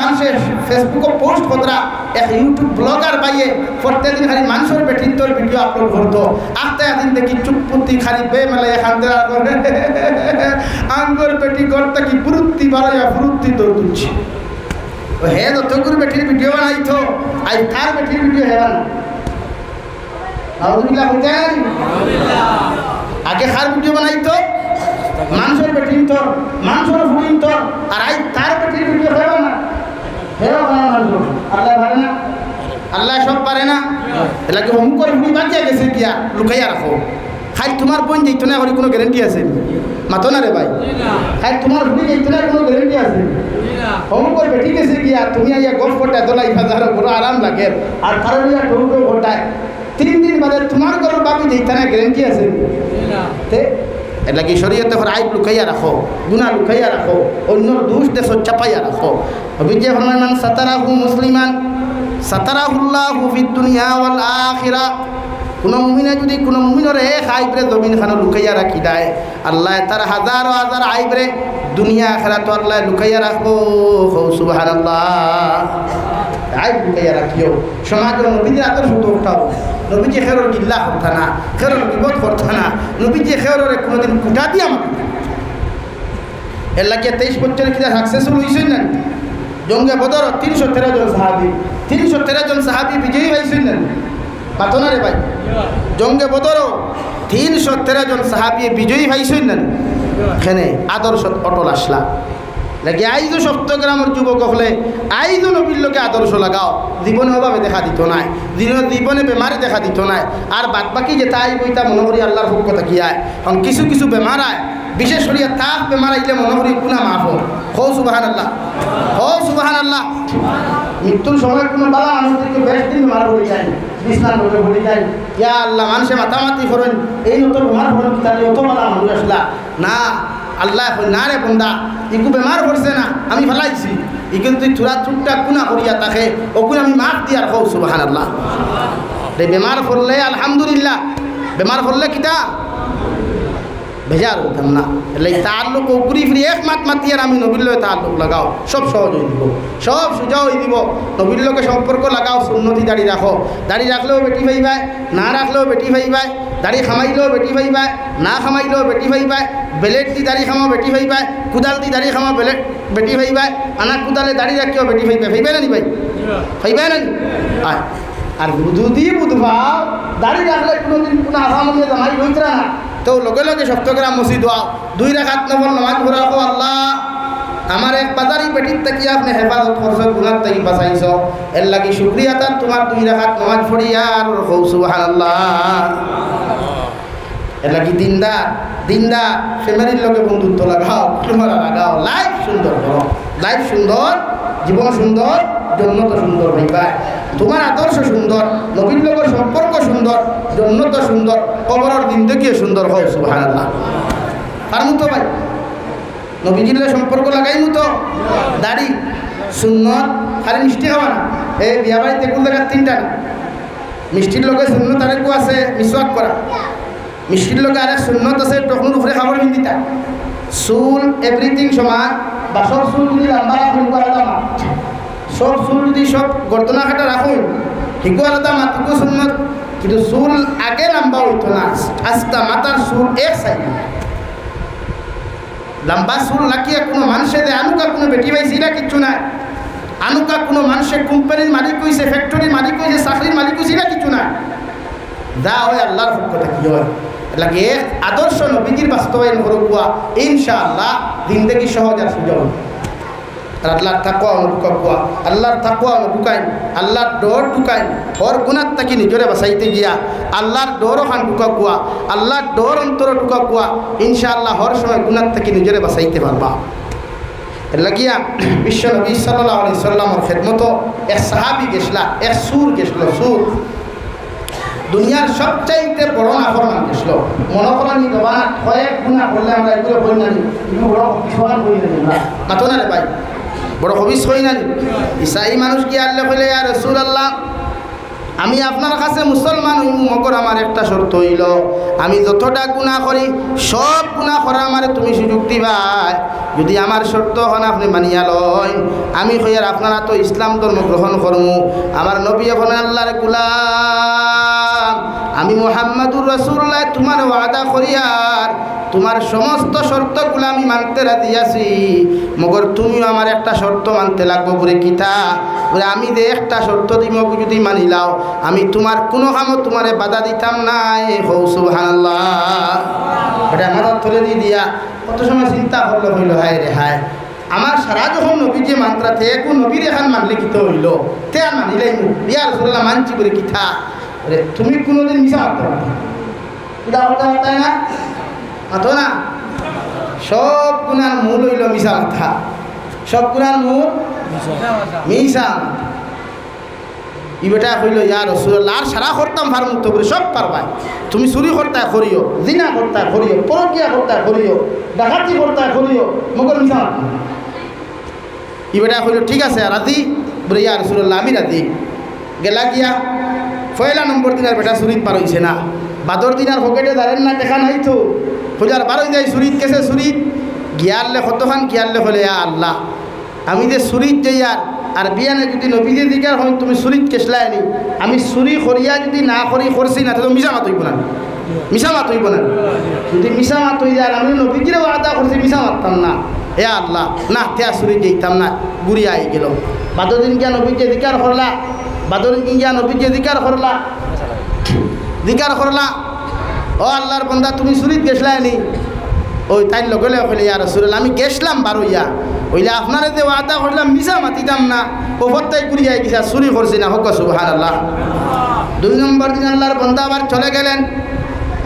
মানুষের ফেসবুকে পোস্ট করা এক ইউটিউব ব্লগার পাইয়ে প্রত্যেকদিন খালি মানুষের বেঠিন্তর ভিডিও আপলোড করতো আস্তে একদিন দেখি চুপপুতি খালি বে মেলে এখান আঙ্গুর পেটি করতে কি ফুরুত্তি বাড়াইয়া ফুরুত্তি দৌড় তুলছি হে যতগুলো বেটির ভিডিও বানাইতো আজ তার বেটির ভিডিও হেবা না আগে খার ভিডিও বানাইতো মানুষের বেটির তোর মানুষের ফুরিন তোর আর আজ তার বেটির ভিডিও হেবা না হেবা মানুষ আল্লাহ পারে না আল্লাহ সব পারে না এলাকে হুম করে হুই বাঁচিয়া গেছে গিয়া লুকাইয়া রাখো খাই তোমার বোন যেত না করে কোনো গ্যারেন্টি আছে মাতো না রে ভাই খাই তোমার হুই যেত না কোনো গ্যারেন্টি আছে হুম করে বেটি গেছে গিয়া তুমি আইয়া গল্প করতে দোলাই বাজার বড় আরাম লাগে আর কারণ ইয়া ঢৌটো ঘটায় 3 দিন বাদে তোমার ঘরের বাবু যেত না গ্যারেন্টি আছে তে এর লাগি শরীয়তে আইব লুকাইয়া রাখো, গুনাহ লুকাইয়া রাখো, অন্যর দোষ দেশ চাপাইয়া রাখো। নবীজি ফরমায় মান সাতারাহু মুসলিমান সাতারাহুল্লাহু ফিদ দুনিয়া ওয়াল আখিরা। কোনো মুমিনে যদি কোনো মুমিনের এক আইবরে জমিন খানো লুকাইয়া রাখি দেয়, আল্লাহ তার হাজার হাজার আইবরে দুনিয়া আখিরাত আল্লাহ লুকাইয়া রাখবো। সুবহানাল্লাহ। আইব লুকাইয়া রাখিও। সমাজের নবীজির আদর্শ তো উঠাও। নবীজি খেরোর গিল্লা করতা না, খেরোর বিপদ করতা না, নবীজি খেরোরে কোনোদিন কুটা দিয়ে আমাকে। এর লাগিয়ে 23 বছরের কিনা সাকসেসফুল হয়েছেন না জঙ্গে বদর 313 জন সাহাবি, 313 জন সাহাবি বিজয়ী হয়েছেন না মাতো না রে ভাই। জঙ্গে বদরও 313 জন সাহাবি বিজয়ী হয়েছেন না। এখানে আদর্শ অটল আসলা লাগে। আইজও সপ্তগ্রামের যুবক হলে আইজও নবীর লোকে আদর্শ লাগাও, জীবনে অভাবে দেখা দিত নাই, জীবনে বেমারে দেখা দিত নাই। আর বাদ বাকি যে তাই বইটা মনে করি আল্লাহর হুকুম কথা কি আয়। কারণ কিছু কিছু বেমার আয়, বিশেষ করি তাপ বেমার আইলে মনে করি গুনাহ মাফ হয়। হো সুবহানাল্লাহ, হো সুবহানাল্লাহ। মৃত্যুর সময় কোনো বালা মানুষদেরকে বেশ দিন বেমার হয়ে যায়, বিছনার মধ্যে পড়ে যায়। ইয়া আল্লাহ, মানুষে মাতামাতি করেন এই নতুন বেমার হলেন তাহলে অত বালা মানুষ আসলা না। আল্লাহ না রে বন্দা, ইকু বেমার পড়ছে না আমি ফেলাইছি, ই কিন্তু তুই থোড়া চুপটা গুনাহ করিয়া তাকে ওগুলো আমি মাফ দিয়ার হো সুবহানাল্লাহ। রে বেমার পড়লে আলহামদুলিল্লাহ, বেমার পড়লে কিতা ভেজাল উঠাম না। এলে তাল্লুক উপরি ফিরি এক মাত মাতিয়ার আমি নবীর লোকে তাল্লুক লাগাও, সব সহজ হয়ে দিব, সব সোজা হয়ে দিব। নবীর লোকে সম্পর্ক লাগাও, সুন্নতি দাড়ি রাখো, দাড়ি রাখলেও বেটি ভাইবাই, না রাখলেও বেটি ভাইবাই, দাড়ি খামাইলেও বেটি ভাইবাই, না খামাইলেও বেটি ভাইবাই, বেলেট দি দাড়ি খামাও বেটি ভাইবাই, কুদাল দি দাড়ি খামাও বেলেট বেটি ভাইবাই, আনা কুদালে দাড়ি রাখিও বেটি ভাইবাই। ভাইবাই না নি ভাই, ভাইবাই না নি? আয় আর যদি বুধবাও দাড়ি রাখলে কোনোদিন কোনো আসামে জামাই হইতে না, তো লগে লগে সপ্তগ্রাম মসজিদ হওয়া 2 রাকাত নফল নামাজ পড়া। আল্লাহ আমার এক বাজারি বেটির থেকে আপনি হেফাজত করছো, গুনাহ থেকে বাঁচাইছ, এর লাগি শুকরিয়া তার তোমার 2 রাকাত নামাজ পড়িয়া আর সুবহানাল্লাহ। এর লাগি দিনদার দিনদার ফ্যামিলির লগে বন্ধুত্ব লাগাও, তোমার লাগাও, লাইফ সুন্দর করো, লাইফ সুন্দর, জীবন সুন্দর, জন্য তো সুন্দর হইবা। তোমার আদর্শ সুন্দর, নবীর লোকের সম্পর্ক সুন্দর, জন্য তো সুন্দর, কবরের দিন দেখিয়ে সুন্দর হয়। সুবহানাল্লাহ। আর মতো ভাই নবীজির সম্পর্ক লাগাইমু তো দাড়ি সুন্নত, খালি মিষ্টি খাওয়া না। এই বিয়া বাড়িতে কোন জায়গার 3টা না, মিষ্টির লোকে সুন্নত আরেকু আছে মিসওয়াক করা, মিষ্টির লোকে আরেক সুন্নত আছে তখন উপরে খাবার বিন্দিতা, চুল এভরিথিং সমান, বা সব চুল যদি লম্বা রাখুন আলাদা মাত, সব চুল যদি সব গর্দনা কাটা রাখুন হিকু আলাদা মাত, হিকু সুন্নত। কিন্তু চুল আগে লম্বা হইতো না, আস্তা মাথার চুল এক সাইড লম্বা চুল রাখিয়া কোনো মানুষের আনুকা কোনো বেটি পাইছি না কিচ্ছু নাই, আনুকা কোনো মানুষের কোম্পানির মালিক হয়েছে, ফ্যাক্টরির মালিক হয়েছে, চাকরির মালিক হয়েছে না কিচ্ছু নাই। যা হয় আল্লাহর পক্ষটা কি হয় লাগে আদর্শ নবীজির বাস্তবায়ন করুয়া ইনশাআল্লাহ জিন্দেগি সহজ আর সুযোগ। আর আল্লাহর তাকওয়া অনুভুকা, আল্লাহর তাকওয়া অনুভুকাইন, আল্লাহর ডর ঢুকাইন, ওর গুণার তাকে নিজরে বাঁচাইতে গিয়া আল্লাহর ডর ওখান ঢুকা কুয়া, আল্লাহর ডর অন্তর ঢুকা কুয়া, ইনশাআল্লাহ হর সময় গুণার তাকে নিজরে বাঁচাইতে পারবা। লাগিয়া বিশ্ব নবী সাল্লাল্লাহু আলাইহি সাল্লামের খেদমত এক সাহাবী গেছলা, এক সুর গেছল, সুর দুনিয়ার সবচাইতে বড় নাফরমান গেছল। মনে করেন জবান কয়েক গুণা করলে আমরা এগুলো বই না, এগুলো বড় সমান বই না মাতো না রে ভাই, বড় হবিস হই না। ইসাই মানুষ কি আল্লাহ কইলে ইয়া রাসূলুল্লাহ আমি আপনার কাছে মুসলমান হইমু, মগর আমার একটা শর্ত হইল আমি যতটা গুনাহ করি সব গুনাহ করা আমারে তুমি সুযোগ দিবা, যদি আমার শর্ত হন আপনি মানিয়া লয় আমি কইয়ার আপনারা তো ইসলাম ধর্ম গ্রহণ করমু। আমার নবী এখন আল্লাহর গোলাম, আমি মুহাম্মাদুর রাসূলুল্লাহ তোমার ওয়াদা করিয়ার তোমার সমস্ত শর্তগুলো আমি মানতে রাজি আছি, মগর তুমিও আমার একটা শর্ত মানতে লাগবো বলে কিতা বলে আমি যে একটা শর্ত দিব যদি মানিলাও আমি তোমার কোনো কামও তোমারে বাধা দিতাম না। হৌ সুবহানাল্লাহ। এটা আমার ধরে দিয়ে দিয়া কত সময় চিন্তা করলো হইল হায় রে হায়, আমার সারা যখন নবী যে মাত্রা থেকে কোন নবীর এখান মানলে কিত হইল তে আর মানিলাই মু ইয়া রাসূলুল্লাহ মানছি বলে কিতা তুমি কোনোদিন মিশা মারতে পারো কিতা বলতে পারতাই না মাতো না। সব গুনার মূল হইল মিশা মাথা, সব গুনার মূল মিশা। ই বেটা কইল ইয়া রাসূলুল্লাহ আর সারা করতাম ফার মুক্ত করে সব পারবাই তুমি চুরি করতা করিও জিনা করতা করিও পরকিয়া করতা করিও ডাকাতি করতা করিও মগর মিছা ই বেটা কইল ঠিক আছে রাজি বলে ইয়া রাসূলুল্লাহ আমি রাজি গেলা গিয়া পয়লা নম্বর দিনের বেটা চুরিত পার হইছে না বাদর দিনার পকেটে দাঁড়েন না দেখা নাই তো খোঁজার বার হয়ে যায় চুরিত কেসে চুরিত গিয়ারলে কতখান গিয়ারলে হলে আল্লাহ আমি যে চুরিত যাই আর বিয়ানে যদি নবীজে দিকার হয় তুমি চুরিত কেসলাই নি আমি চুরি করিয়া যদি না করি করছি না তো মিছা মাত হইব না মিছা মাত হইব না যদি মিছা মাত হয়ে যায় আমি নবীজিরে ওয়াদা করছি মিছা মারতাম না হে আল্লাহ না তেয়া চুরিত যেতাম না ঘুরিয়া আই গেল বাদর দিন গিয়া নবীজে দিকার করলা বাদর দিন গিয়া নবীজে দিকার করলা ও আল্লাহর বন্দা তুমি চুরিত গেছলাই নি ওই তাই লগে লগে কইলে ইয়া রাসূলুল্লাহ আমি গেছলাম বারো ইয়া ওইলে আপনারা যে ওয়াদা করলাম মিছা মাতিতাম না ও প্রত্যেক ঘুরিয়া গেছে চুরি করছি না হোক সুবহানাল্লাহ। 2 নম্বর দিন আল্লাহর বন্দা আবার চলে গেলেন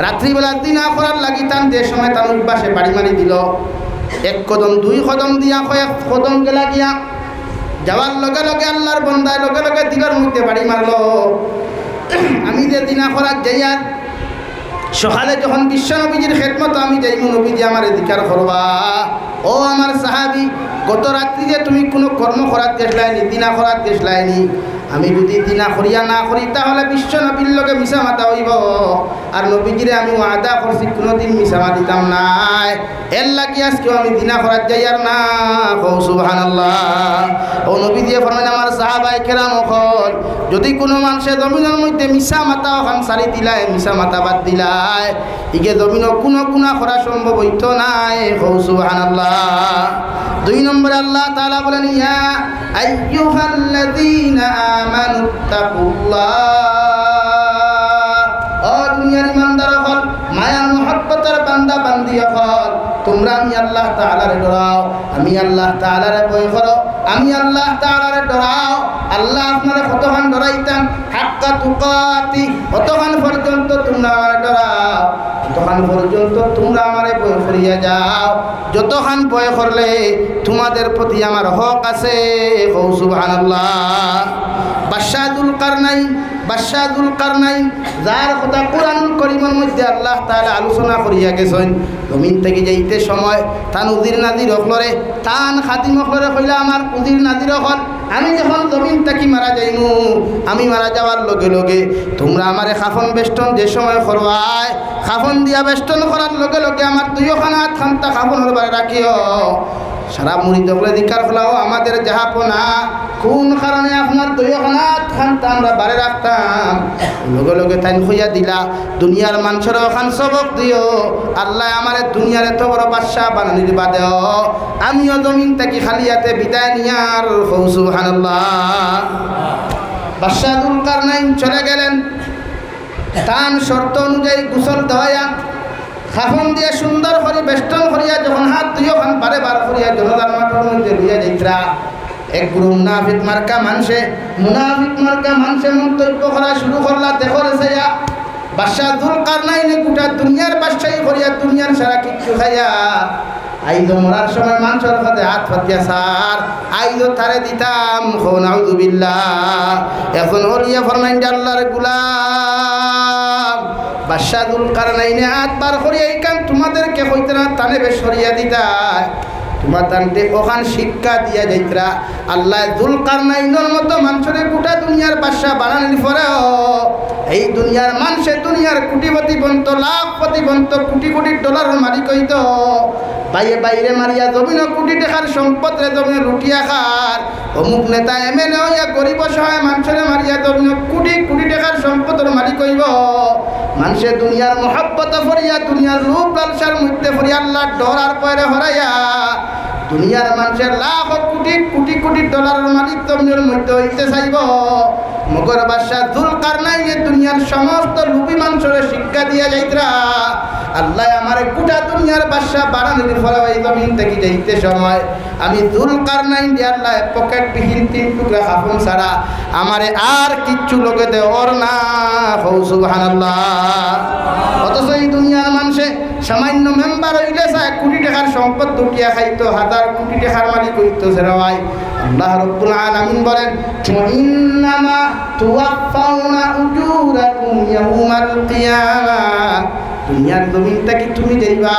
রাত্রিবেলা দিনা করার লাগি তান যে সময় তার উঠবাসে বাড়ি মারি দিল 1 কদম 2 কদম দিয়া কয়েক কদম গেলা গিয়া যাওয়ার লগে লগে আল্লাহর বন্দায় লগে লগে দিলের মধ্যে বাড়ি মারলো আমি যে দিনা করার যাইয়া সকালে যখন বিশ্ব নবীজির খেদমত আমি যাইমু নবীজি আমার অধিকার করবা ও আমার সাহাবি গত রাত্রি যে তুমি কোনো কর্ম করার দেশলাইনি দিনা করার দেশলাইনি আমি যদি দিনা করিয়া না করি তাহলে বিশ্ব নবীর লগে মিছা মাতা হইব আর নবীজিরে আমি ওয়াদা করছি কোনোদিন মিছা মাতিতাম নাই এর লাগি আজকেও আমি দিনা করার যাই আর না কও সুবহানাল্লাহ। ও নবীজি ফরমান আমার সাহাবায়ে কেরাম হল যদি কোনো মানুষের জমিনের মধ্যে মিছা মাতা ওখান সারি দিলায় মিছা মাতা বাদ দিলায় ইগে জমিনও কোনো গুণা করা সম্ভব হইতো নাই কও সুবহানাল্লাহ। 2 নম্বরে আল্লাহ তাআলা বলেন ইয়া আইয়ুহাল্লাযীনা আমানুত্তাকুল্লাহ ও দুনিয়ার ইমানদার হল মায়া মুহাব্বতের বান্দা বান্দি হল তোমরা আমি আল্লাহ তাআলারে ডরাও আমি আল্লাহ তাআলারে ভয় করো আমি আল্লাহ তাআলারে ডরাও আল্লাহ আপনারা কতক্ষণ ডরাইতাম হাক্কা তুকাতি কতক্ষণ পর্যন্ত তোমরা আমারে ডরাও ততক্ষণ পর্যন্ত তোমরা আমারে ভয় করিয়া যাও যতক্ষণ ভয় করলে তোমাদের প্রতি আমার হক আছে কও সুবহানাল্লাহ। বাদশাহুল কারনাইন যার কথা কোরআনুল কারীমের মধ্যে আল্লাহ তাআলা আলোচনা করিয়া গেছেন জমিন থেকে যাইতে সময় তান উজির নাজির হলরে তান খাদিম হলরে কইলা আমার উজির নাজির হল আমি যখন জমিন থেকে মারা যাইমু আমি মারা যাওয়ার লগে লগে তোমরা আমারে খাফন বেষ্টন যে সময় করবাই খাফন দিয়া বেষ্টন করার লগে লগে আমার দুইখানা থামতা খাফনের বারে রাখিও সারা মুড়ি দখলে দিকার ফলাও আমাদের জাহাপনা কোন কারণে আপনার দুইখানা থামতা আমরা বারে রাখতাম লগে লগে তাই হইয়া দিলা দুনিয়ার মানুষের ওখান সবক দিও আল্লাহ আমার দুনিয়ার এত বড় বাদশা বানানির বাদেও আমিও জমিন থেকে খালিয়াতে বিদায় নিয়ার সুবহানাল্লাহ। বাদশাহুল কারনাইন চলে গেলেন তান শর্ত অনুযায়ী গোসল দেওয়া খাফন দিয়ে সুন্দর করে বেষ্টন করিয়া যখন হাত দুইখান বারে বার করিয়া জনতার মাঠের মধ্যে লইয়া যাইত্রা এক গুরু মুনাফিক মার্কা মানুষে মন্তব্য করা শুরু করলা দেখো রেসাইয়া বাদশাহুল কারনাইনে গোটা দুনিয়ার বাদশাহী করিয়া দুনিয়ার সারা কিচ্ছু খাইয়া আইজ মরার সময় মানুষের হাতে হাত ফাতিয়া সার আইজ তারে দিতাম নাউযুবিল্লাহ এখন ওলিয়া ফরমাইন আল্লাহর গোলাম বাদশাহুল কারনাইনে হাত বার করিয়া এইখান তোমাদেরকে কইতে না টানে বেশ সরিয়া দিতায় তোমার তানতে ওখান শিক্ষা দিয়া যাইতরা আল্লাহ যুল কারনাইনের মতো মানুষের গোটা দুনিয়ার বাদশা বানানোর পরেও এই দুনিয়ার মানুষের দুনিয়ার কোটিপতি বন্ত লাখপতি বন্ত কোটি কোটি ডলারের মালিক হইতো বাইরে মারিয়া জমিন কোটি টাকার সম্পদ রে জমিন লুটিয়া খার অমুক নেতা এমএলএ হইয়া গরিব সহায় মানুষের মারিয়া জমিন কোটি কোটি টাকার সম্পদের মালিক হইব মানুষের দুনিয়ার মহাব্বত ফরিয়া দুনিয়ার রূপ লালসার মধ্যে ফরিয়া আল্লাহ ডরার পরে হরাইয়া দুনিয়ার মানুষের লাখ কোটি কোটি কোটি ডলারের মালিক জমিনের মধ্যে হইতে চাইব মগর বাদশাহুল কারনাইনে দুনিয়ার সমস্ত লুপি মানুষের শিক্ষা দিয়া যাইতরা আল্লাহ আমার গোটা দুনিয়ার বাদশা বানানোর ফলে এই জমিন থেকে যাইতে সময় আমি যুল কারনাইন দিয়ে আল্লাহ পকেট বিহীন 3 টুকরা খাফন ছাড়া আমারে আর কিচ্ছু লোকে দেওয়ার না সুবহানাল্লাহ। অথচ এই দুনিয়ার মানুষে সামান্য মেম্বার হইলে চায় কোটি টাকার সম্পদ দুটিয়া খাইতো, হাজার কোটি টাকার মালিক হইতো সেরাই। আল্লাহ রাব্বুল আলামিন বলেন ইন্নামা তুওয়াফাউনা উজুরাকুম ইয়াউমাল কিয়ামাহ। দুনিয়ার জমিনটা কি তুমি যাইবা,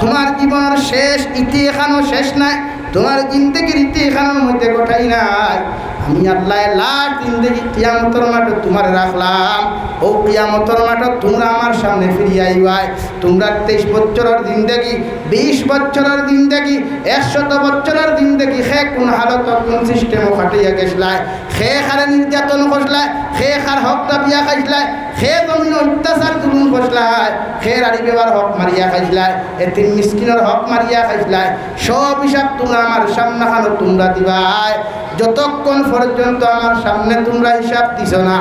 তোমার জীবনের শেষ ইতি এখানো শেষ নাই, তোমার জিন্দেগির ইতি এখানোর মধ্যে গোটাই নাই। আমি আল্লাহ লাখ জিন্দেগি কিয়ামতের মাঠে তোমার রাখলাম। ও কিয়ামতের মাঠে তোমরা আমার সামনে ফিরিয়ে আইবাই। তোমরা 23 বছরের জিন্দেগি, 20 বছরের জিন্দেগি, 100 বছরের জিন্দেগি সে কোন হালত কোন সিস্টেমও খাটিয়া গেছলাই, সে খারে নির্যাতন করছলাই, সে খার হকটা বিয়া খাইছলাই, সে জমিন অত্যাচার জুলুম করছলাই, সে রাড়ি বেবার হক মারিয়া খাইছলাই, এতিম মিসকিনের হক মারিয়া খাইছলাই। সব হিসাব তোমরা আমার সামনে খানো তোমরা দিবাই। যতক্ষণ পর্যন্ত আমার সামনে তোমরা হিসাব দিছ না,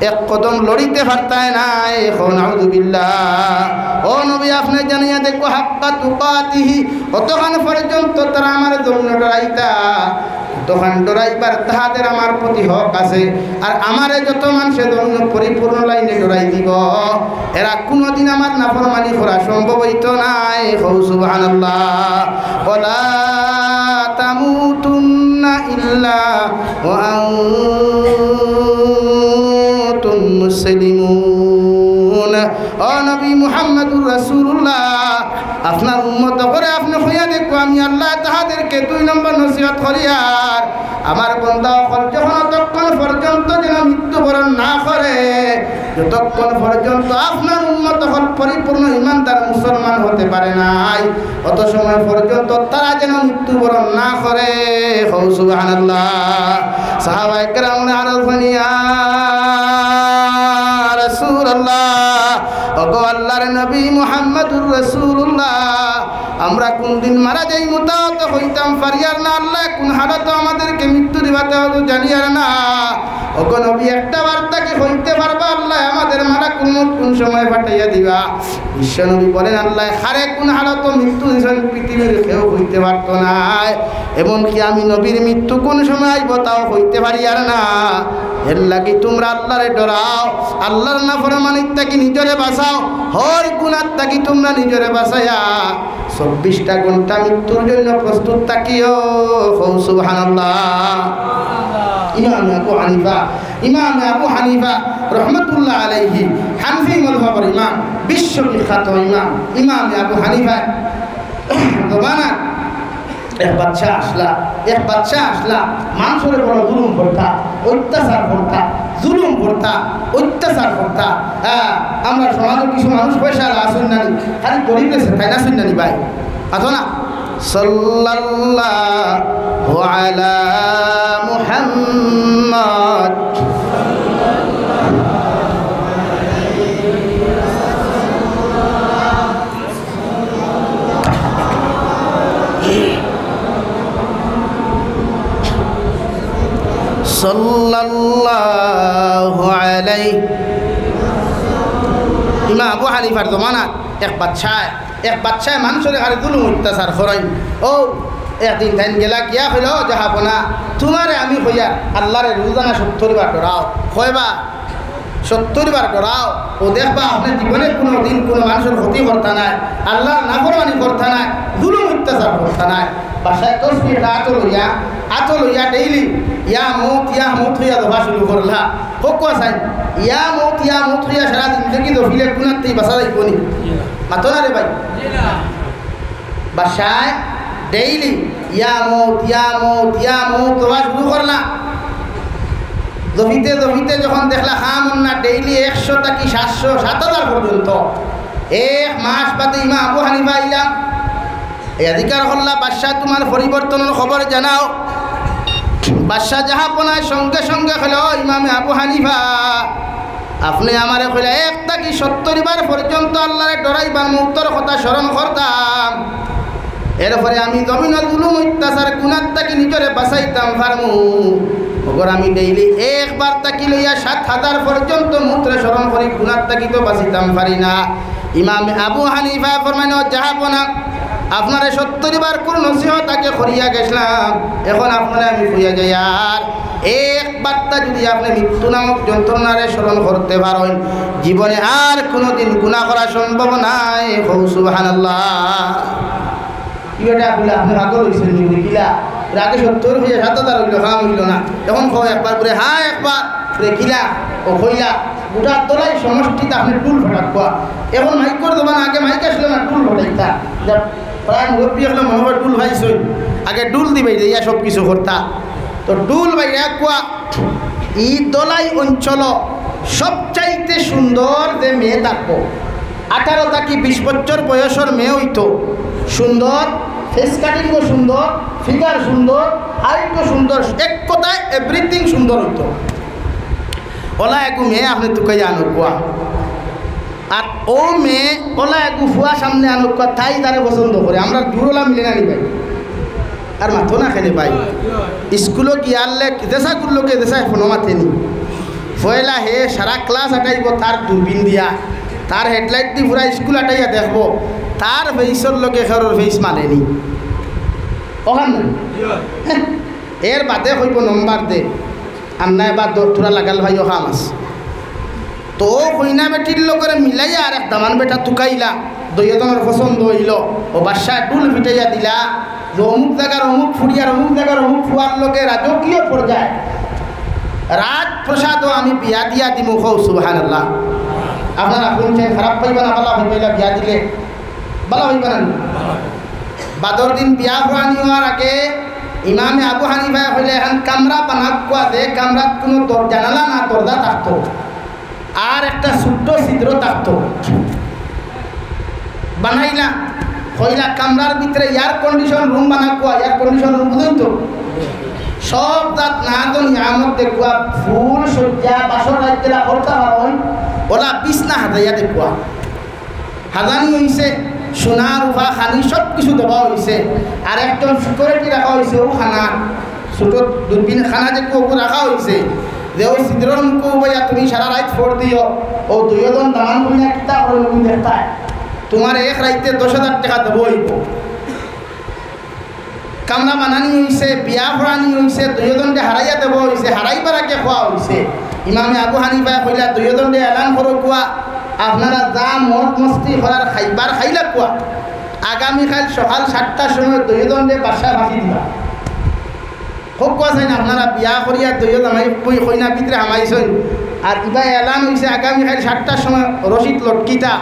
এক কদম লড়িতে পারতায় না। এখন আউযুবিল্লাহ। ও নবী আপনি জানিয়া দেখো হাক্কা তুকাতিহি, অতক্ষণ পর্যন্ত তারা আমার জন্য ডরাইতা, তখন ডরাইবার তাহাদের আমার প্রতি হক আছে। আর আমারে যত মানুষের জন্য পরিপূর্ণ লাইনে ডরাই দিব, এরা কোনোদিন আমার নাফরমানি করা সম্ভব হইত নাই। সুবহানাল্লাহ। ওয়ালা তামুতুন্না ইল্লা ওয়া আনতুম মুসলিমুন। ও নবী মুহাম্মদুর রাসূলুল্লাহ, আপনার উম্মত করে আপনি হইয়া দেখো আমি আল্লাহ তাহাদেরকে 2 নম্বর নসিহত করিয়ার আমার বান্দা যতক্ষণ পর্যন্ত যেন মৃত্যুবরণ না করে, যতক্ষণ পর্যন্ত আপনার উম্মত হল পরিপূর্ণ ইমানদার মুসলমান হতে পারে নাই, অত সময় পর্যন্ত তারা যেন মৃত্যুবরণ না করে। সুবহানাল্লাহ। সাহাবায়ে কেরাম আরজ বানিয়া রাসূলুল্লাহ, ওগো আল্লাহর নবী মুহাম্মদুর রাসূলুল্লাহ, আমরা কোন দিন মারা যাই মুতাওয়াত হইতাম পারিয়ার না, আল্লাহ কোন হালত আমাদেরকে মৃত্যু দিবাতে হতো জানিয়ার না। ওগো নবী একটা বার্তাকে হইতে পারবা, আল্লাহ আমাদের মালাকুল মউত কোন সময় পাঠাইয়া দিবা। বিশ্ব নবী বলেন আল্লাহ হারে কোন হালত মৃত্যু দিছেন পৃথিবীর কেউ হইতে পারতো না, এমনকি আমি নবীর মৃত্যু কোন সময় আইব তাও হইতে পারি আর না। এর লাগি তোমরা আল্লাহরে ডরাও, আল্লাহর নাফরমানির থাকি নিজরে বাঁচাও, হয় গুনার থাকি তোমরা নিজরে বাঁচাইয়া 24টা ঘন্টা মৃত্যুর জন্য প্রস্তুত থাকিও। সুবহানাল্লাহ। ইমাম আবু হানিফা রহমতুল্লাহ আলাইহি, হানফি মাযহাবের ইমাম, বিশ্ববিখ্যাত ইমাম আবু হানিফা জমানা এক বাচ্চা আসলা মানুষের বড় জুলুম করতা, অত্যাচার করতা, জুলুম করতা, অত্যাচার করতা। হ্যাঁ, আমরা সমাজের কিছু মানুষ পয়সা আসুন নানি খালি গরিব গেছে তাই না, শুন নানি ভাই আছো না। সাল্লাল্লাহু আলা মুহাম্মদ সাল্লাল্লাহু আলাইহি। ইমাম আবু হানিফার জমানাত এক বাচ্চায় মানুষের খালি জুলুম অত্যাচার করেন। ও একদিন তাইন গেলা কিয়া হইল যাহাবনা তোমারে আমি হইয়া আল্লাহরে রোজানা 70 বার ডরাও, কয়বা 70 বার ডরাও। ও দেখবা আপনার জীবনে কোনো দিন কোনো মানুষের ক্ষতি করতা নাই, আল্লাহর নাফরমানি করতা নাই, জুলুম অত্যাচার করতা নাই। বাসায় তসবিহটা আতো লইয়া ডেইলি ইয়া মৌত হইয়া দফা শুরু করলা। হোক চাই ইয়া মৌত হইয়া সারা জিন্দগি দফিলে গুণাতেই বাসা যাইব নি, মাতো না রে ভাই। বাসায় ডেইলি ইয়া মৌত দফা শুরু করলা। দফিতে যখন দেখলা না ডেইলি 100 থেকে 700 7,000 পর্যন্ত এক মাস বাদে ইমাম আবু হানিফা আইলা অধিকার করলা বাদশাহ তোমার পরিবর্তনের খবর জানাও। বাদশাহ জাহাপনায় সঙ্গে সঙ্গে হলো ইমামে আবু হানিফা আপনি আমারে কইলা 1 থেকে 70 বার পর্যন্ত আল্লাহরে ডরাইবার মুক্তর কথা স্মরণ করতাম, এরপরে আমি জমিনের জুলুম অত্যাচার গুনার থেকে নিজরে বাঁচাইতাম পারমু। ওগর আমি ডেইলি 1 বার তাকি লইয়া 7,000 পর্যন্ত মুত্রে স্মরণ করি গুনার তাকি তো বাঁচিতাম পারি না। ইমাম আবু হানিফা ফরমানো যাহাবনা আপনারে 70 বার কোন নসিহত তাকে করিয়া গেছিলাম, এখন আপনারে আমি কইয়া যাই আর একবারটা যদি আপনি মৃত্যু নামক যন্ত্রণারে স্মরণ করতে পারেন, জীবনে আর কোনোদিন গুনাহ করা সম্ভব নাই। সুবহানাল্লাহ। এটা বলে আপনি আগল হয়েছেন কিলা আগে 70 হয়ে 7000 হইল, কাম হইল না, এখন কয় একবার করে হ্যাঁ একবার কিলা ও কইলা গোটা তোলাই সমষ্টিতে আপনি টুল ফটাক। এখন মাইক করে দেবেন, আগে মাইক আসলে না টুল ফটাইতা, প্রায় মুরব্বী হলে মনে হয় টুল ভাইছই, আগে ডুল দিবে ইয়া সব কিছু করতা। তো ডুল ভাই কোয়া ই দলাই অঞ্চল সবচাইতে সুন্দর যে মেয়ে থাকবো 18 থেকে 20 বছর বয়সের মেয়ে হইতো, সুন্দর ফেস কাটিংও সুন্দর, ফিগার সুন্দর, হাইটও সুন্দর, এক কথায় এভরিথিং সুন্দর হইতো। ওলা একু মেয়ে আপনি তোকে আনো কোয়া, আর ও মেয়ে ওলা একু ফুয়া সামনে আনো কোয়া, তাই তারা পছন্দ করে। আমরা দূরওয়ালা মিলে না নি ভাই, আর মাথো না খেলে ভাই স্কুলও গিয়ারলে দেশা করলোকে দেশা এখনো মাথে নি ফয়লা হে সারা ক্লাস আটাইব তার দূরবীন দিয়া, তার হেডলাইট দি পুরা স্কুল আটাইয়া দেখবো, তার ফেসর লোকে খেরোর ফেস মানেনি ওখান এর বাদে হইব নম্বর দে আর নাই বা তোরা লাগাল ভাই ওখান আস। তো কইনা বেটির লোকের মিলাইয়া আর এক দামান বেটা তুকাইলা, দইয়তনের পছন্দ হইল, ও বাসায় টুল ফিটাইয়া দিলা যে অমুক জায়গার অমুক ফুরিয়ার অমুক জায়গার অমুক ফুয়ার লোকে রাজকীয় পর্যায়ে রাজপ্রসাদও আমি বিয়া দিয়া দিমু। সুবহানাল্লাহ। আপনারা শুনছেন খারাপ পাইবা না, বালা হইবা বিয়া দিলে বালা হইবা না। বাদর দিন বিয়া হওয়ানি হওয়ার আগে ইমামে আবু হানিফা হইলে এখন কামরা বানাক কোয়া যে কামরাত কোনো জানালা না দরজা থাকতো, আর একটা ছোট্ট ছিদ্র থাকতো, বানাইলা কইলা কামরার ভিতরে এয়ার কন্ডিশন রুম বানা কোয়া, এয়ার কন্ডিশন রুম বুঝুন তো সব জাত না তো নিয়ামত দেখুয়া, ফুল সজ্জা বাসর রাজ্যেরা করতে হয়, ওলা বিছনা হাজাইয়া দেখুয়া, হাজানি হয়েছে সোনা রূপা খানি সব কিছু দেওয়া হয়েছে, আর একজন সিকিউরিটি রাখা হয়েছে ও খানা ছোট দূরবীন খানা যে কুকু রাখা হয়েছে যে ওই সিদ্রর মুখ ভাইয়া তুমি সারা রাত ফোর দিও, ও দুইজন দামান করি না কিতা করে তুমি দেখতায় তোমার এক রাইতে 10,000 টাকা দেবো হইব। কামরা বানানি হয়েছে, বিয়া ভরানি হয়েছে, দুইজনকে হারাইয়া দেব হয়েছে, হারাইবার আগে খোয়া হয়েছে। ইমামে আবু হানিফা কইলা দুইজনকে এলান করো কোয়া আপনারা যা মদ মস্তি করার খাইবার খাইলা কোয়া, আগামীকাল সকাল 7টার সময় দুইজনকে বাসা ভাসি দিবা। খুব কোয়া চাই না আপনারা বিয়া করিয়া দুইজন আমাই কইনা ভিতরে হামাইছেন, আর ইবা এলান হয়েছে আগামীকাল 7টার সময় রশিদ লটকিতা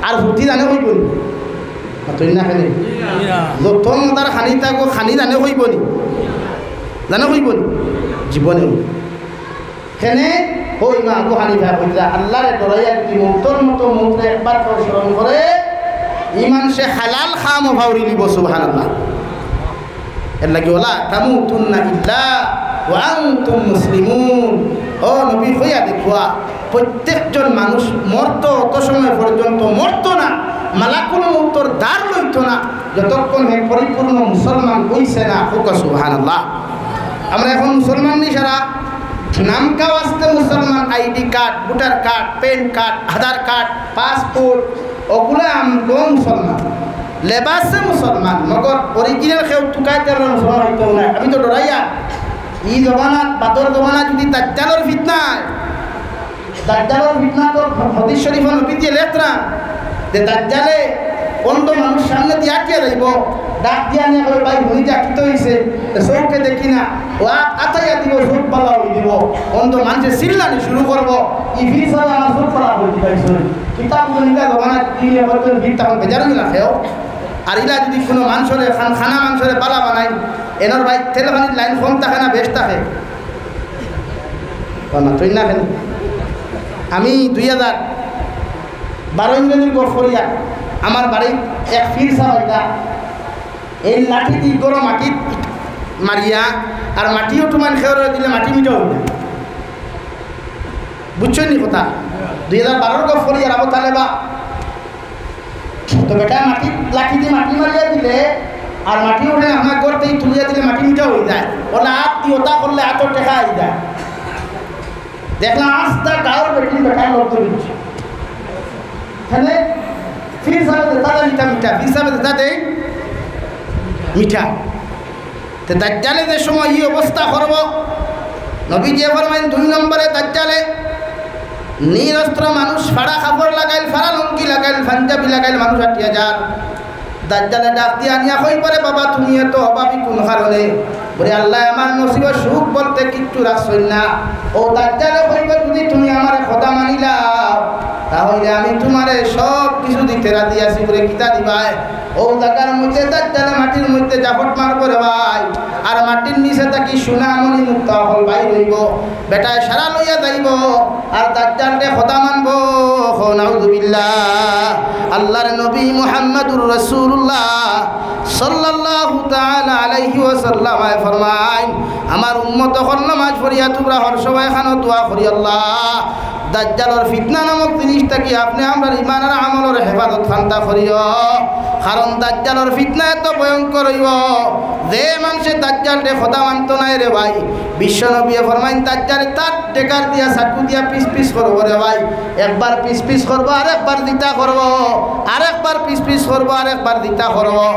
আর ভর্তি জানে হইব নি তুই না খানি যতন তার খানি থাকবো খানি জানে হইব নি, জানে হইব নি জীবনে সেনে হই মা আবু হানিফা কইলা আল্লাহরে ডরাইয়া যদি মৌতর মতো মৌতে একবার স্মরণ করে ইমান সে হালাল খাম ভাউরি লিব। সুবহানাল্লাহ। এর লাগে ওলা তামুতুন্না ইল্লা ওয়া আনতুম মুসলিমুন। ও নবী হইয়া দেখুয়া প্রত্যেকজন মানুষ মরতো অত সময় পর্যন্ত মরতো না, মালাকুল মৌতর দ্বার লইতো না যতক্ষণ পরিপূর্ণ মুসলমান হইছে না। হোক সুবহানাল্লাহ। আমরা এখন মুসলমান নি সারা নাম কাও আসতে মুসলমান, ID card, voter card, PAN card, Aadhaar card, passport ওগুলো আমগো মুসলমান, লেবাসে মুসলমান, মগর অরিজিনাল কেউ টুকাইতে মুসলমান হইতো না। আমি তো ডরাইয়া ই জমানাত বাদর জমানাত যদি দাজ্জালের ফিতনায়, দাজ্জালের ফিতনা তো হাদিস শরীফ নবী দিয়ে লেখরা যে দাজ্জালে অন্ধ মানুষ সামনে দিয়ে আটকে যাইব, ডাক দিয়া নিয়ে কই ভাই হই যা কিতো হইছে চোখকে দেখি না, ও আতাইয়া দিব চোখ পালা হই দিব, অন্ধ মানুষে চিল্লানি শুরু করব ই ফিস হয় আমার চোখ পালা হই দিবাইছ কিতাব নিকা জমানাত দিয়ে হয়তো ভিড় তখন বেজার না খেও। আর ইলা যদি কোনো মানুষরে খানা মানুষরে পালা বানাই এনার ভাই তেলখানির লাইন ফোন থাকে না বেশ থাকে না তুই না কেন। আমি 2012 ইংরেজির গফরিয়া আমার বাড়ির এক ফির সাবাইটা এই লাঠি দি গরো মাটি মারিয়া আর মাটিও তোমার খেয়ে দিলে মাটি মিটা হইল, বুঝছো নি কথা। 2012 গফরিয়ার আবু তালেবা তো বেটা মাটি লাঠি দিয়ে মাটি মারিয়া দিলে আর মাটি উঠে আমার ঘর থেকে তুলিয়া দিলে মাটি মিটা হয়ে যায়, ওলা হাত দিয়ে ওটা করলে হাতও টেকা হয়ে যায়। দেখলাম আস্তা গাঁর বেটি বেটার লোক দিচ্ছে এখানে ফির সাহেব দেখা যায় মিটা মিটা ফির সাহেব দেখা দেয় মিঠা। তো দাজ্জালে যে সময় এই অবস্থা করব, নবী যে ফরমাইন 2 নম্বরে দাজ্জালে নিরস্ত্র মানুষ, ফাড়া কাপড় লাগাইল, ফাড়া লুঙ্গি লাগাইল, পাঞ্জাবি লাগাইল, মানুষ 80,000। দাজ্জালে ডাক দিয়া নিয়া কই পারে, বাবা তুমি এত অভাবী কোন কারণে? বলে আল্লাহ আমার নসিবে সুখ বলতে কিচ্ছু রাখছই না। ও দাজ্জালে কইবে যদি তুমি আমার কথা মানিলাও তাহলে আমি তোমারে সব কিছু দিতে রাজি আছি। বলে কিতা দিবাই? ও জায়গার মধ্যে দাজ্জালে মাটির মধ্যে জাপট মারব রে ভাই, আর মাটির নিচে থাকি সোনামণি মুক্ত হল ভাই রইব, বেটায় সারা লইয়া যাইব, আর দাজ্জালকে কথা মানব। নাউযুবিল্লাহ। আল্লাহর নবী মুহাম্মদুর রাসূলুল্লাহ সাল্লাল্লাহু তাআলা আলাইহি ওয়াসাল্লাম ফরমায়, আমার উম্মত হল নামাজ পড়িয়া তোমরা হর সবাই খানো দোয়া করি, আল্লাহ দাজ্জালের ফিতনা নামক জিনিসটা কি আপনি আমরা ঈমান আর আমলের হেফাজত খান্তা করিও। কারণ দাজ্জালের ফিতনা এত ভয়ঙ্কর হইব যে মানুষে দাজ্জালকে খোদা মানত নাই রে ভাই। বিশ্বনবী ফরমাইন দাজ্জালে তার টেকার দিয়া চাকু দিয়া পিস পিস করবো রে ভাই। একবার পিস পিস করবো, আরেকবার দিতা করবো, আরেকবার পিস পিস করবো, আরেকবার দিতা করবো।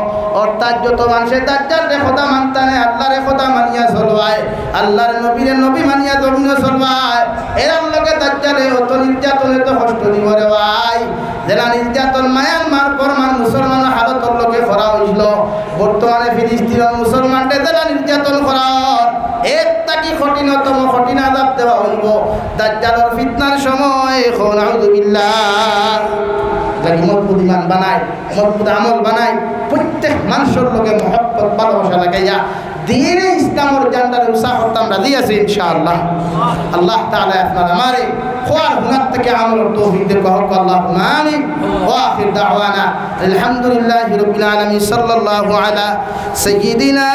অর্থাৎ যত মানুষে দাজ্জালকে খোদা মানতা নাই, আল্লাহরে খোদা মানিয়া চলবায়, আল্লাহর নবীরে নবী মানিয়া জমিনে চলবায়, এরম লোকে দাজ্জালে অত নির্যাতন এত কষ্ট দিব রে ভাই। যারা নির্যাতন মায়ানমার পরমান মুসলমানের হালতর লোকে করা হয়েছিল, বর্তমানে ফিলিস্তিনের মুসলমানদের যারা নির্যাতন করা এর তাকি কঠিনতম কঠিন আযাব দেওয়া হইব দাজ্জালের ফিতনার সময়। নাউযুবিল্লাহ। যারা মজবুত ঈমান বানায়, মজবুত আমল বানায়, প্রত্যেক মানুষের লোকে মহব্বত ভালোবাসা লাগাইয়া দিনে ইসলামের জান্ডারে উৎসাহ করতে আমরা দিয়েছি ইনশাআল্লাহ। আল্লাহ তাআলা আপনার আমারে খোয়ার হুনার থেকে আমলের তৌফিক দেন। আল্লাহুম্মা আমিন। ওয়া আখির দাওয়ানা আলহামদুলিল্লাহি রাব্বিল আলামিন। সাল্লাল্লাহু আলা সাইয়্যিদিনা